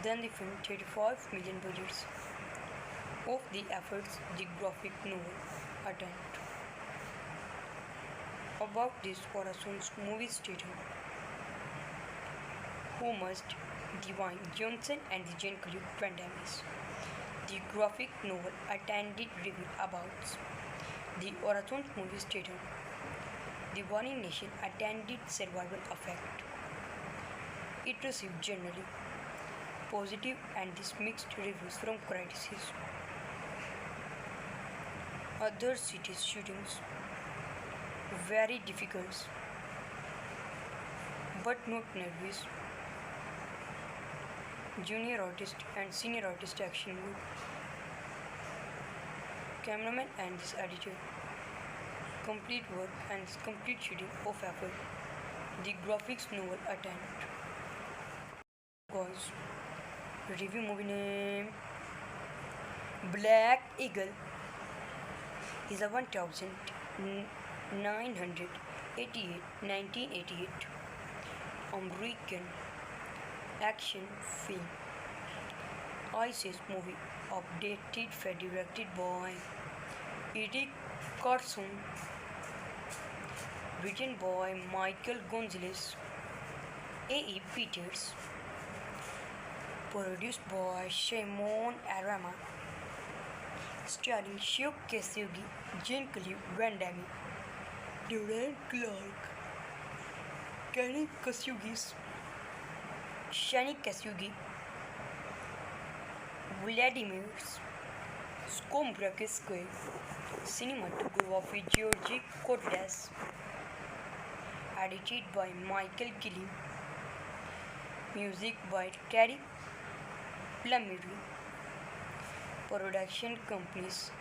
Then the film 35 million budgets of the efforts the graphic novel attempt. About this Corazon's movie stated, who must Dwayne Johnson and the Jean-Claude Van Damme. The graphic novel attended review about the Corazon movie stated, the Warning Nation attended survival effect. It received generally positive and mixed reviews from critics. Other cities shootings very difficult but not nervous. Junior artist and senior artist action group. Cameraman and this editor. Complete work and complete shooting of effort. The graphics novel attempt. Guys, review movie name Black Eagle is a 1988 1988 American action film. ISIS movie updated for directed by Eddie Carson, written by Michael Gonzalez, A.E. Peters, produced by Shimon Arama, starring Shio Kasugi, Jean-Claude Van Damme, Durant Clark, Kenny Kasugis, Shani Kasugi, Vladimir Skombrakis, cinematography Georgi Kotlas, edited by Michael Gilly, music by Terry Plumeri, production companies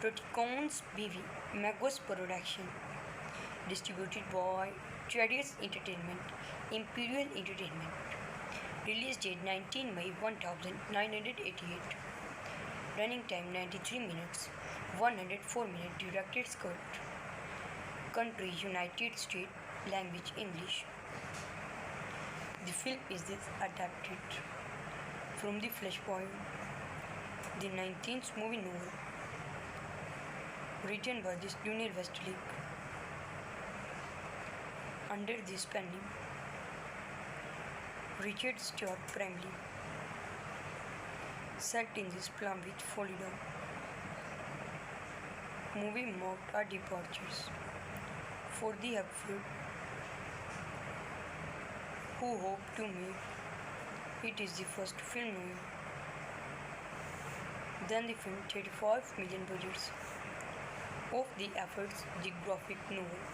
Proticons BV, Magos Production, distributed by Traders Entertainment, Imperial Entertainment, release date 19 May 1988, running time 93 minutes, 104 minutes, directed script, country United States, language English. The film is adapted from the Flashpoint, the 19th movie novel, written by this Junior Westlake, under this pen name Richard Stuart Bramley, set in this Palm Beach, Florida. Movie marked our departures for the Hepford, who hoped to make it is the first film noir. Then the film 35 million budgets of the efforts the graphic novel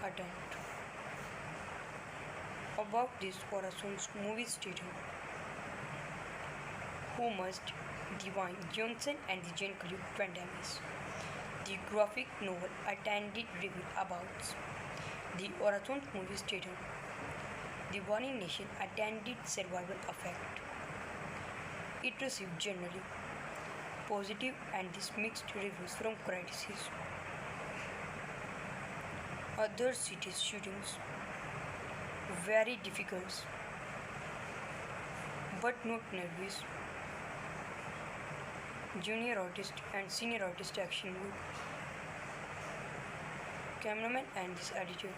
attempt. About this Horizon's movie stated, who must Dwayne Johnson and the Jean-Claude Van Damme. The graphic novel attended review about the Horizon movie stated, the Warning Nation attended survival effect. It received generally positive and mixed reviews from critics. Other cities shootings very difficult but not nervous. Junior artist and senior artist action group, cameraman and this editor,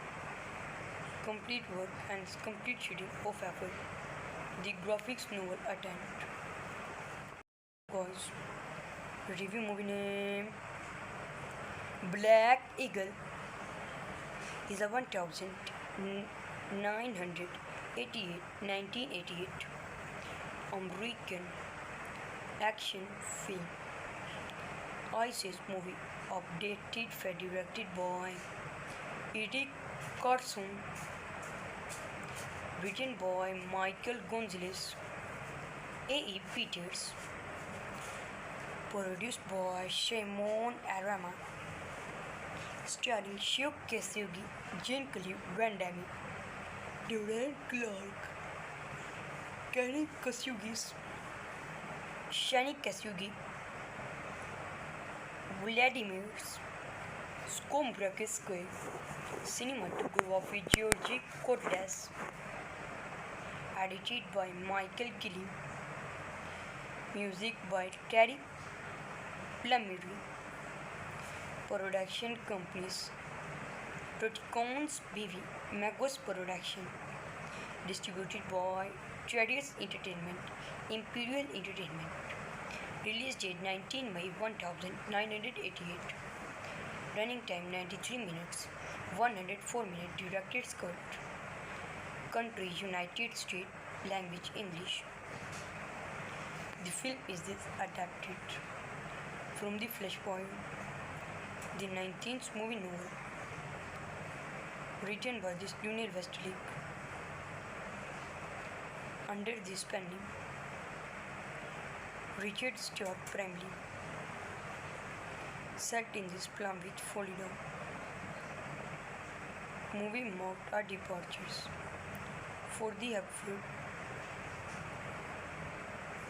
complete work and complete shooting of effort. The graphics novel attempt. Guys, review movie name Black Eagle is a 1988 1988 American action film. ISIS movie updated for directed by Eddie Carson, written by Michael Gonzalez, A.E. Peters, produced by Shimon Arama, starring Shio Kasugi, Jean-Claude Van Damme, Durant Clark, Kenny Kasugis, Shani Kasugi, Vladimir Skombrakis, cinematography Georgi Kotlas, edited by Michael Gilly, music by Terry Plumeri, production companies Proticons BV, Magos Production, distributed by Traders Entertainment, Imperial Entertainment, release date 19 May 1988, running time 93 minutes, 104 minutes, directed script, country United States, language English. The film is adapted from the Flashpoint, the 19th movie novel, written by this Junior Westlake, under this pen name Richard Stuart Bramley, set in this Palm Beach, Florida. Movie marked our departures for the Hepford,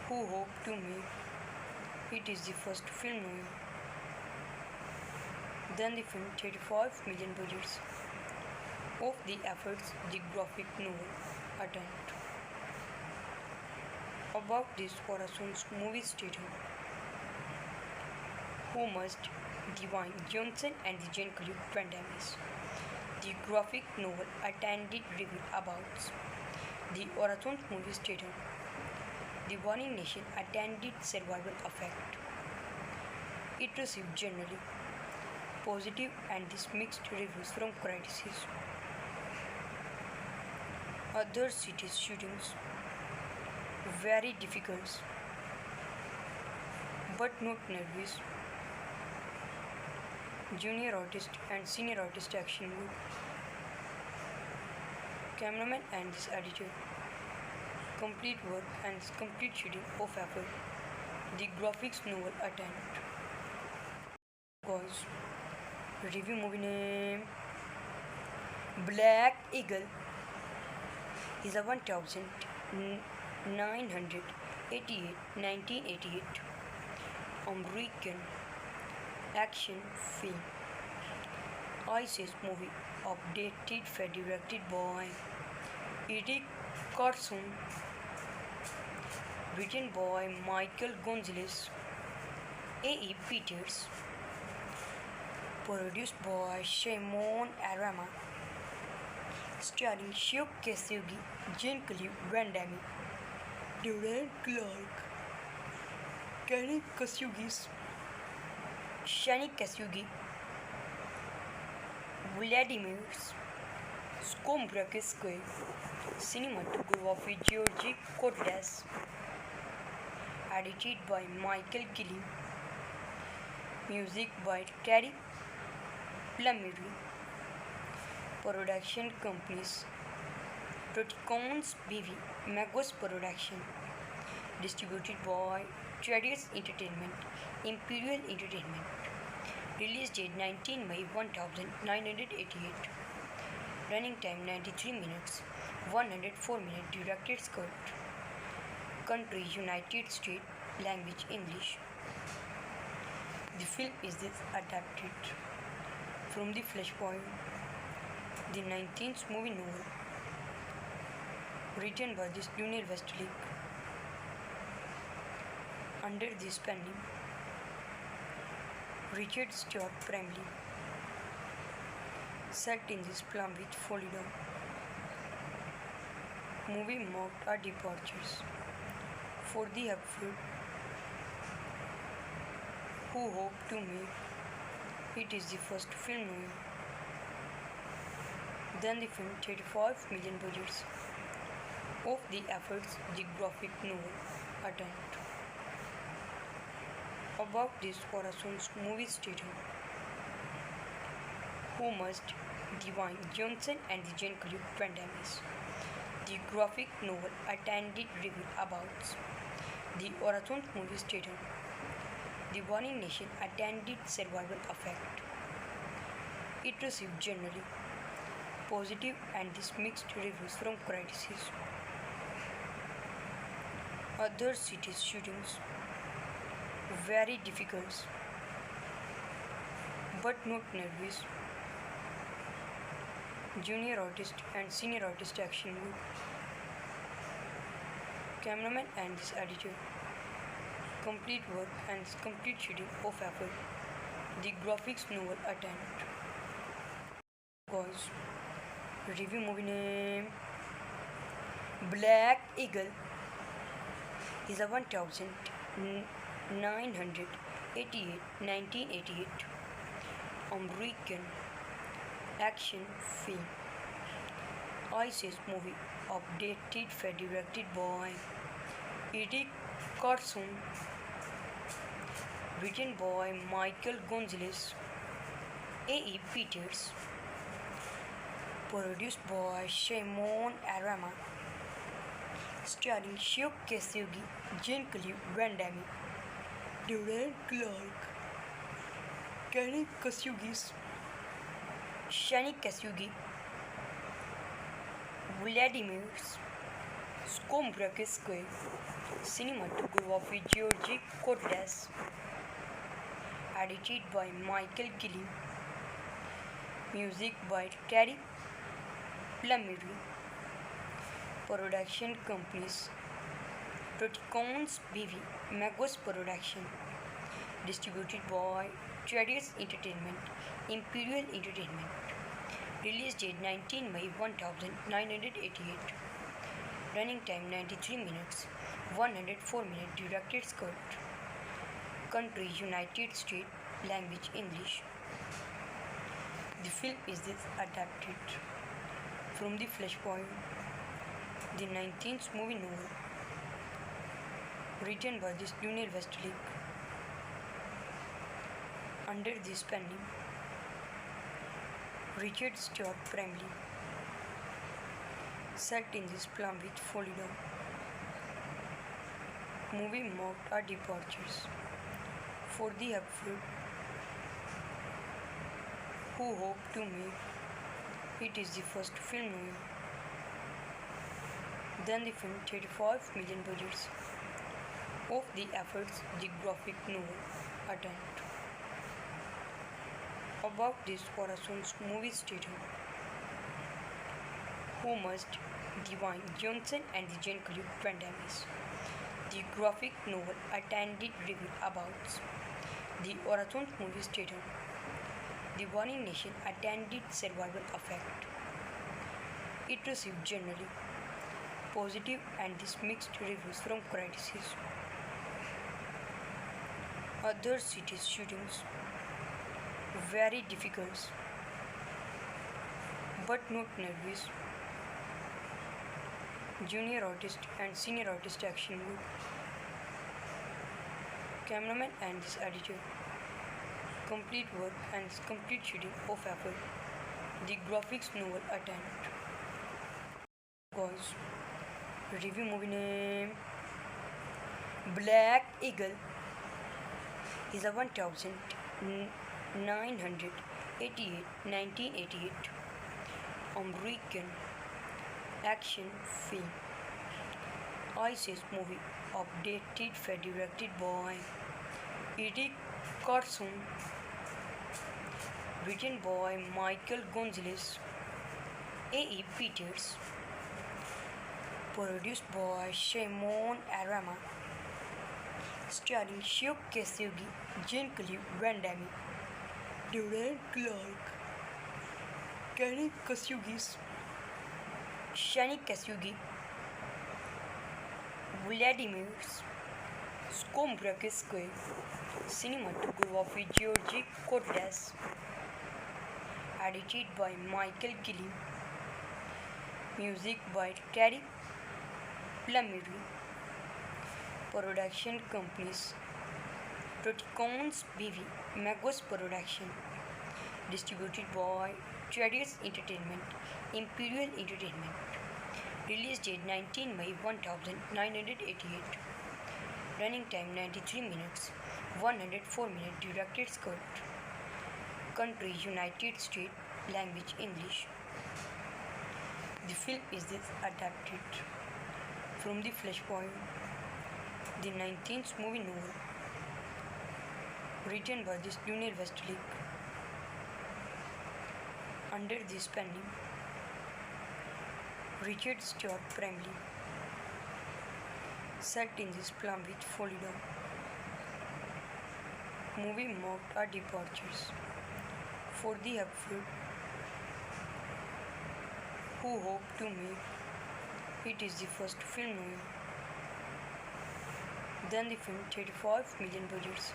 who hoped to make it is the first film noir. Then the film 35 million budgets of the efforts the graphic novel attempt. About this Horizon's movie stated, who must Divine Johnson and the Jean-Claude Van Damme. The graphic novel attended review about the Horizon movie stated, the Warning Nation attended survival effect. It received generally positive and mixed reviews from critics. Other cities' shootings very difficult but not nervous. Junior artist and senior artist action group, cameraman and this editor, complete work and complete shooting of effort. The graphics novel attempt. Cause review movie name Black Eagle is a 1988 American action film. ISIS movie updated directed by Eddie Carson, written by Michael Gonzalez, A.E. Peters, produced by Shimon Arama, starring Shio Kasugi, Jean-Claude Van Damme, Durant Clark, Kenny Kasugi, Shani Kasugi, Vladimir Skombrakowski, cinematography Georgi Kotlas, edited by Michael Gilliam, music by Terry Plumeri, production companies Proticons BV, Magos Production, distributed by Traders Entertainment, Imperial Entertainment. Release date 19 May 1988. Running time 93 minutes, 104 minutes. Directed cut. Country United States. Language English. The film is adapted from the Flashpoint, the 19th movie novel, written by this Lionel Westlake under this pen name Richard Stuart Bramley, set in this Palm Beach, Florida. Movie marked our departures for the episode who hoped to make it is the first film noir. Then the film 35 million budgets of the efforts the graphic novel attempt. About this Horizon's movie stated, who must Divine Johnson and the Jean-Claude Van Damme. The graphic novel attended review about the Horizon movie stated, the Warning Nation attended survival effect. It received generally positive and mixed reviews from critics. Other cities' shootings very difficult but not nervous. Junior artist and senior artist action group, cameraman and this editor, complete work and complete shooting of effort. The graphics novel attempt. Cause review movie name Black Eagle is a 1988 American action film. ISIS movie updated directed by Eddie Carson, written by Michael Gonzalez, A.E. Peters, produced by Shimon Arama, starring Shio Kasugi, Jean-Claude Van Damme, Durant Clark, Kenny Kasugi, Shani Kasugi, Vladimir Skombrakiskoe, cinematography Georgi Kotlas, edited by Michael Gilly, music by Terry Plumeri, production companies Proticons BV, Magos Production, distributed by Traders Entertainment, Imperial Entertainment, release date 19 May 1988, running time 93 minutes, 104 minutes, director's cut, country United States, language English. The film is adapted from the Flashpoint, the 19th movie novel, written by this Junior Westlake, under this pen name Richard Stuart Bramley, set in this Palm Beach, Florida. Movie marked our departures for the Hepford, who hope to make it is the first film noir. Then the film 35 million budgets of the efforts the graphic novel attempt. About this Horizon's movie stated, who must Divine Johnson and the Jean-Claude Van Damme. The graphic novel attended review about the Horizon movie stated, the Warning Nation attended survival effect. It received generally positive and mixed reviews from critics. Other cities shootings very difficult but not nervous. Junior artist and senior artist action group, cameraman and this editor, complete work and complete shooting of effort. The graphics novel attempt. Guys, review movie name Black Eagle is a 1988 American action film. ISIS movie updated for directed by Eddie Carson, written by Michael Gonzalez, A.E. Peters, produced by Shimon Arama, starring Shio Kasugi, Jean-Claude Van Damme, Durant Clark, Kenny Kasugi, Shani Kasugi, Vladimir Skombrakiskoe, cinematography Georgi Kotlas, edited by Michael Gilly, music by Terry Plumeri, production companies Proticons BV, Magos Production, distributed by Traders Entertainment, Imperial Entertainment, release date 19 May 1988, running time 93 minutes, 104 minutes, director's cut, country United States, language English. The film is adapted from the Flashpoint, the 19th movie novel, written by this Junior Westlake, under this pen name Richard Stuart Bramley, set in this Palm Beach, Florida. Movie marked our departures for the Hepford, who hope to make it is the first film noir. Then the film 35 million budgets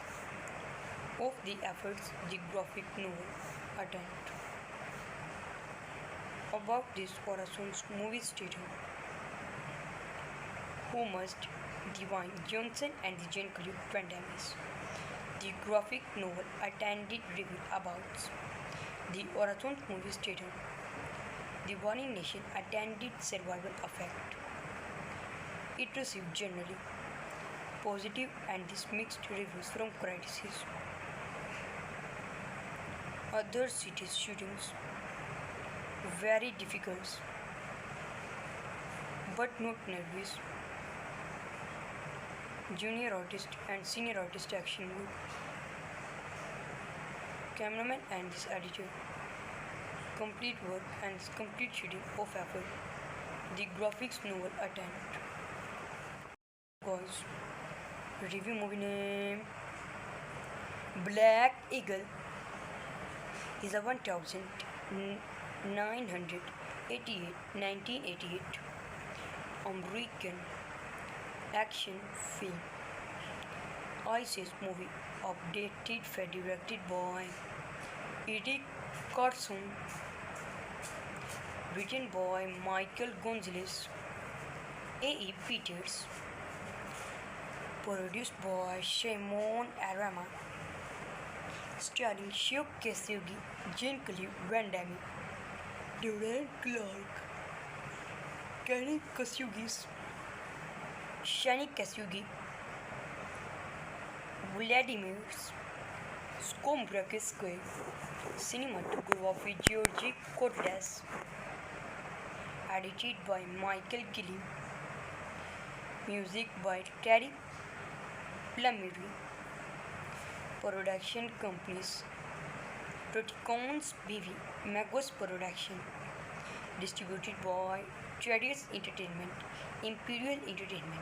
of the efforts the graphic novel attempt. About this Horizon's movie stated, who must Divine Johnson and the Jean-Claude Van Damme. The graphic novel attended review about the Horizon movie stated, the Warning Nation attended survival effect. It received generally positive and mixed reviews from critics. Other cities shootings very difficult but not nervous. Junior artist and senior artist action group. Cameraman and this editor. Complete work and complete schedule of effort. The graphics novel attempt. Cause review movie name Black Eagle is a 1988 American action film. ISIS movie updated directed by Eric Carson, written by Michael Gonzalez, A.E. Peters, produced by Shimon Arama, starring Shio Kasugi, Jean-Claude Van Damme, Durant Clark, Kenny Kasugis, Shani Kasugi, Vladimir Skombrakis, cinematography Georgi Kotlas, edited by Michael Gilly, music by Terry Plumeri, production companies Proticons BV, Magos Production, distributed by Traders Entertainment, Imperial Entertainment,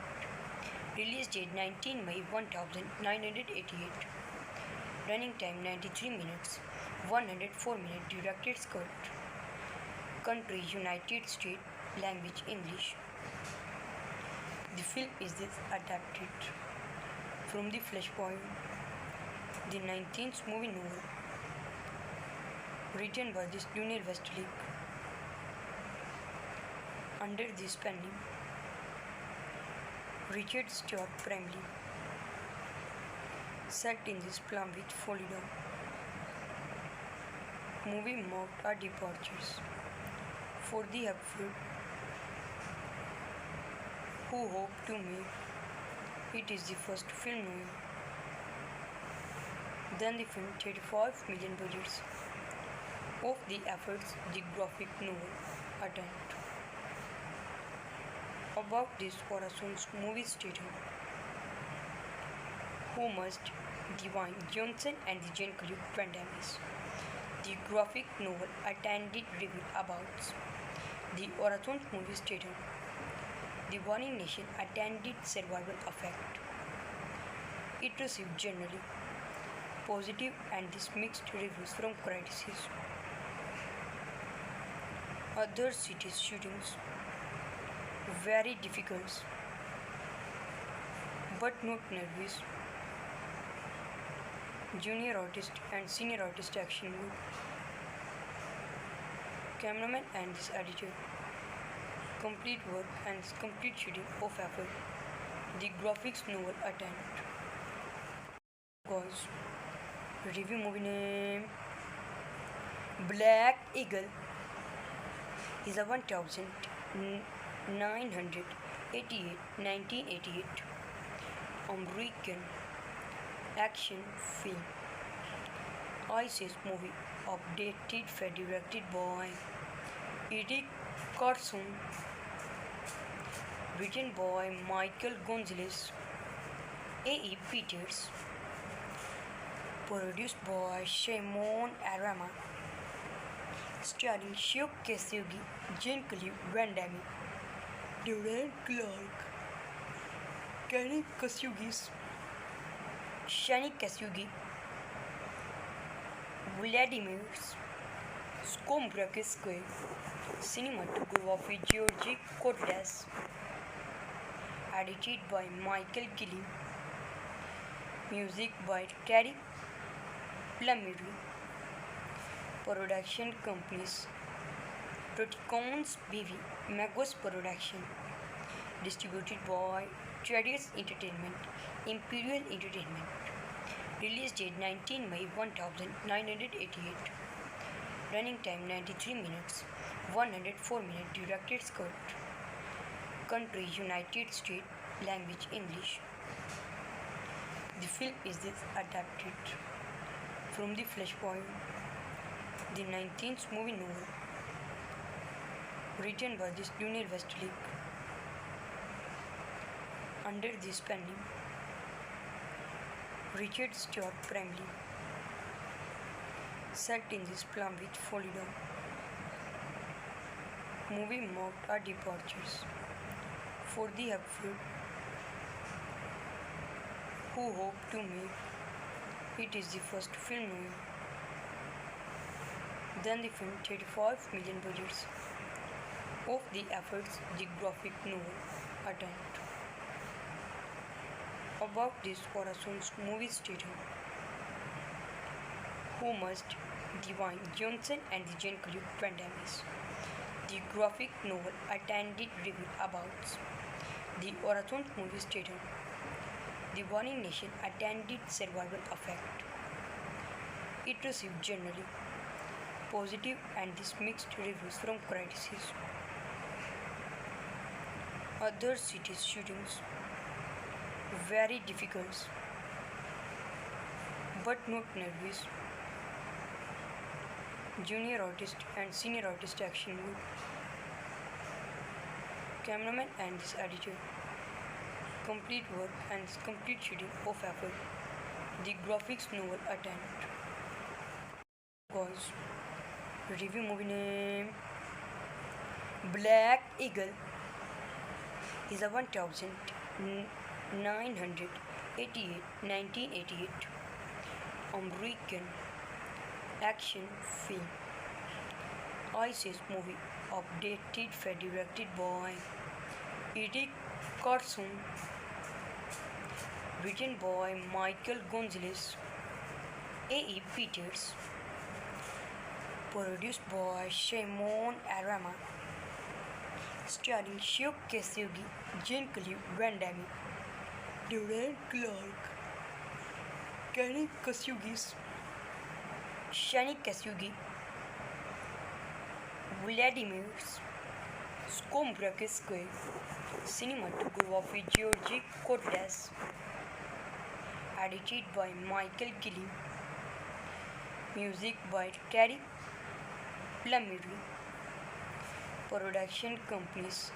release date 19 May 1988, running time 93 minutes, 104 minutes, director's cut, country United States, language English. The film is adapted from the Flashpoint, the 19th movie novel, written by this Junior Westlake, under this pen name Richard Stuart Bramley, set in this Palm Beach, Florida. Movie marked our departures for the effort who hope to make it is the first film noir. Then the film 35 million budgets of the efforts the graphic novel attempt. About this Horizon's movie stated, who must Dwayne Johnson and the Jean-Claude Van Damme. The graphic novel attended review about the Horizon movie stated, the Warning Nation attended survival effect. It received generally positive and mixed reviews from critics. Other cities' shootings very difficult, but not nervous. Junior artist and senior artist action group. Cameraman and this editor. Complete work and complete schedule of effort. The graphics novel attempt. Cause review movie name Black Eagle is a 1988 American action film. ISIS movie updated directed by Eric Carson, written by Michael Gonzalez, A.E. Peters, produced by Shimon Arama, starring Shio Kasugi, Jean-Claude Van Damme, Durant Clark, Kenny Kasugis, Shani Kasugi, Vladimir Skombrakis, cinematography Georgi Kotlas, edited by Michael Gilly, music by Terry Plumeri, production companies Proticons BV, Magos Production, distributed by Traders Entertainment, Imperial Entertainment, release date 19 May 1988, running time 93 minutes, 104 minutes, director's cut, country United States, language English. The film is adapted from the Flashpoint, the 19th movie novel, written by this Junior Westlake, Under this pen name, Richard Stuart Bramley set in this Plumwich, Florida. Movie marked our departures for the Hepford, who hoped to make it is the first film noir. Then the film 35 million budgets of the efforts the graphic novel attempt. About this Horazon's movie stated, who must Divine Johnson and the Jean-Claude Van Damme. The graphic novel attended review about the Horazon movie stated, the Warning Nation attended survival effect. It received generally positive and mixed reviews from critics. Other cities' shootings very difficult but not nervous. Junior artist and senior artist action group, cameraman and this editor, complete work and complete shooting of effort, the graphics novel attempt. Cause review movie name Black Eagle is a 1988 American action film. ISIS movie updated for directed by Eric Carson, written by Michael Gonzalez, A.E. Peters, produced by Shimon Arama, starring Shio Kasugi, Jean-Claude Van Damme, Durant Clark, Kenny Kasugis, Shani Kasugi, Vladimir Skombrakis, cinematography Georgi Kotlas, edited by Michael Gilly, music by Terry Plumeri, production companies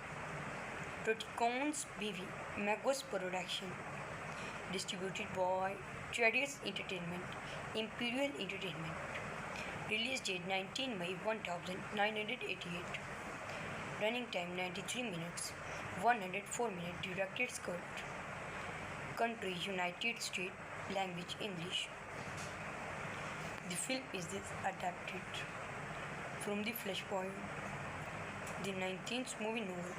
Proticons BV, Magos Production, distributed by Traders Entertainment, Imperial Entertainment. Release date 19 May 1988. Running time 93 minutes, 104 minutes. Director's cut. Country United States. Language English. The film is adapted from the Flashpoint, the 19th movie novel,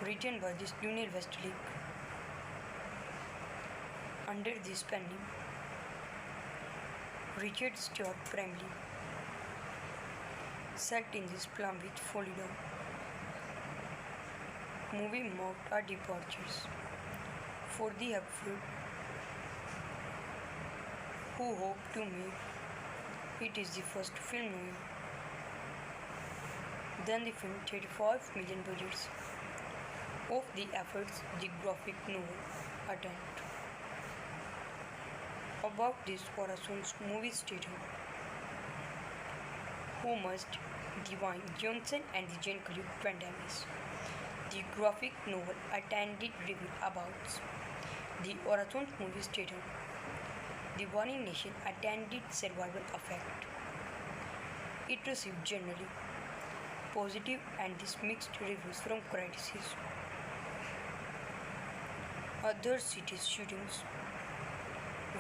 written by this Lionel Westlake. Under this pen name, Richard Stuart Bramley set in this Plumwich, Florida. Movie marked our departures for the Hepford, who hoped to make it is the first film noir. Then the film 35 million budgets of the efforts the graphic novel attempt. About this Horazon's movie stated, who must Divine Johnson and the Jean-Claude Van Damme. The graphic novel attended review about the Horazon movie stated, the Warning Nation attended survival effect. It received generally positive and mixed reviews from critics. Other cities' shootings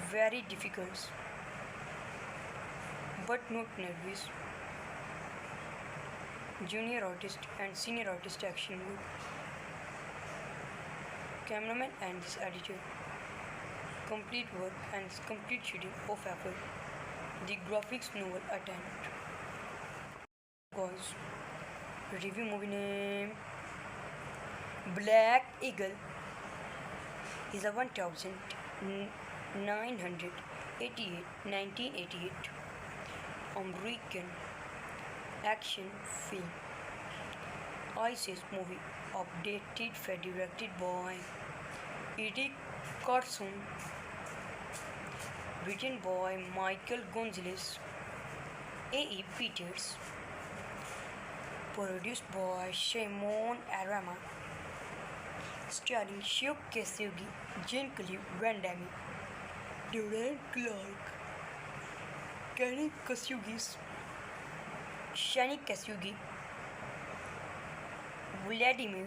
very difficult but not nervous. Junior artist and senior artist action group, cameraman and this editor, complete work and complete shooting of effort, the graphics novel attempt. Cause review movie name Black Eagle is a 1988 American action film. ISIS movie updated for directed by Eric Carson, written by Michael Gonzalez, A.E. Peters, produced by Shimon Arama, starring Shio Kasugi, Jean-Claude Van Damme, Durand Clark, Kenny Kasugi, Shani Kasugi, Vladimir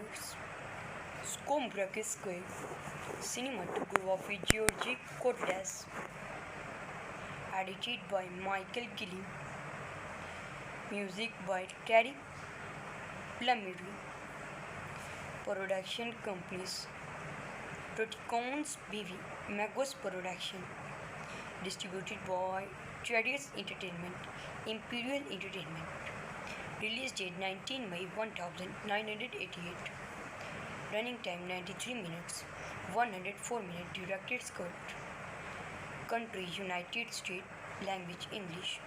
Skombrakiskoy, cinematography Georgi Cordes, edited by Michael Gilliam, music by Terry Plumeri, production companies Proticons BV, Magos Production, distributed by Traders Entertainment, Imperial Entertainment. Release date 19 May 1988. Running time 93 minutes, 104 minutes. Directed script. Country United States. Language English.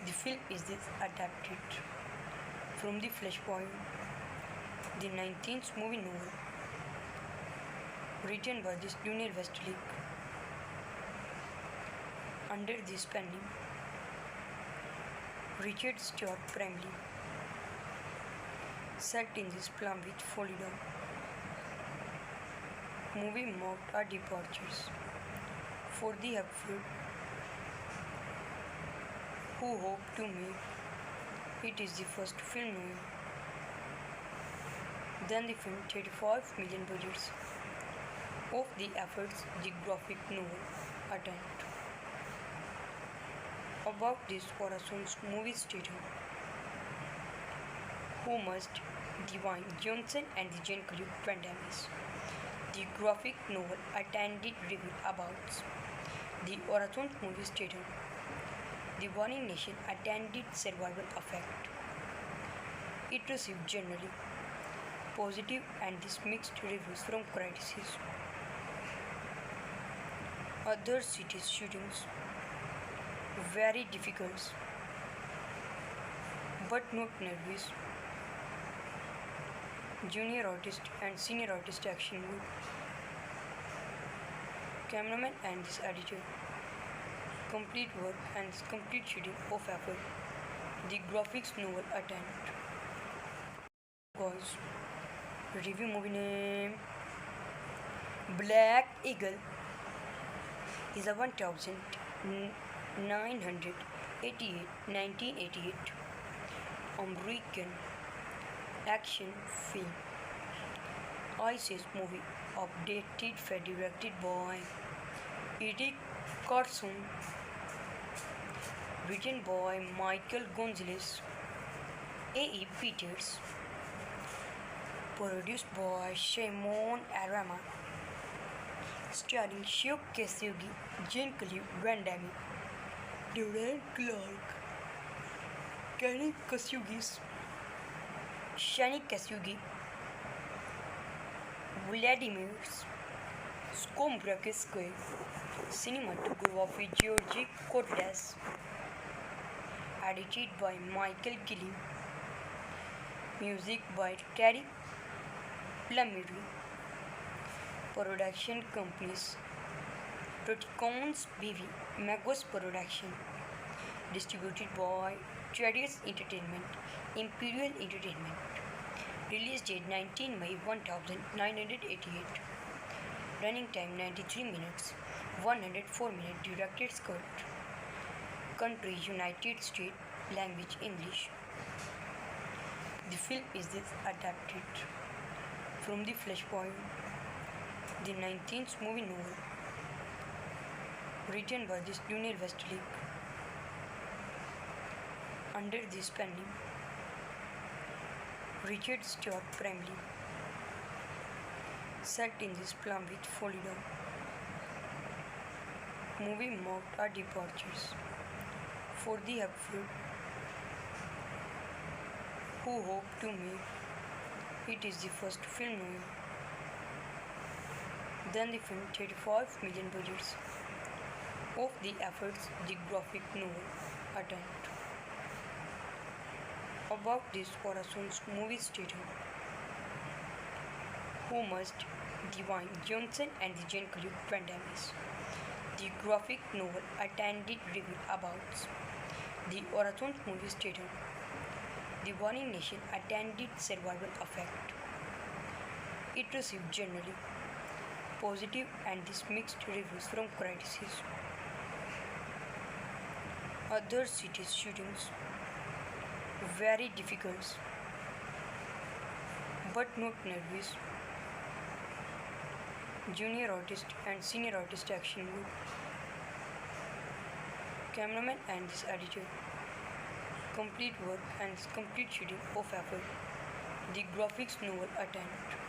The film is adapted from the Flashpoint, the 19th movie novel, written by this Junior Westlake under this pen name Richard Stuart Bramley, set in this Palm Beach, Florida. Movie marked our departures for the actor who hoped to make it is the first film novel. Then the film 35 million budgets of the efforts the graphic novel attempt. About this Horizon's movie studio, who must Dwayne Johnson and the Jean-Claude Van Damme. The graphic novel attended review about the Horizon movie studio. The Warning Nation attended survival effect. It received generally positive and mixed reviews from critics. Other cities' shootings very difficult but not nervous. Junior artist and senior artist action group, cameraman and this editor, complete work and this complete shooting of effort. The graphics novel attempt. Guys, review movie name Black Eagle is a 1988 American action film. ISIS movie updated for directed by Eddie Carson, written by Michael Gonzalez, A.E. Peters, produced by Shimon Arama, starring Shio Kasugi, Jean-Claude Van Damme, Durand Clark, Kenny Kasugi, Shani Kasugi, Vladimir Skombrakiskoy, cinematography Georgi Cordes, edited by Michael Gilliam, music by Terry Plumeri, production companies Proticons BV, Magos Production, distributed by Traders Entertainment, Imperial Entertainment. Release date 19 May 1988. Running time 93 minutes, 104 minutes. Directed script. Country United States. Language English. The film is adapted from the Flashpoint, the 19th movie novel, written by this Junior Westlake under this pen name Richard Stuart Bramley, set in this Palm Beach, Florida. Movie marked our departures for the actor who hoped to make it is the first film novel. Then the film 35 million budgets of the efforts the graphic novel attempt. About this Horizon's movie studio, who must Dwayne Johnson and the Jean-Claude Van Damme. The graphic novel attended review about the Horizon movie studio. The Warning Nation attended survival effect. It received generally positive and mixed reviews from critics. Other cities shootings very difficult but not nervous. Junior artist and senior artist action group. Cameraman and this editor. Complete work and complete shooting of effort. The graphics novel attempt.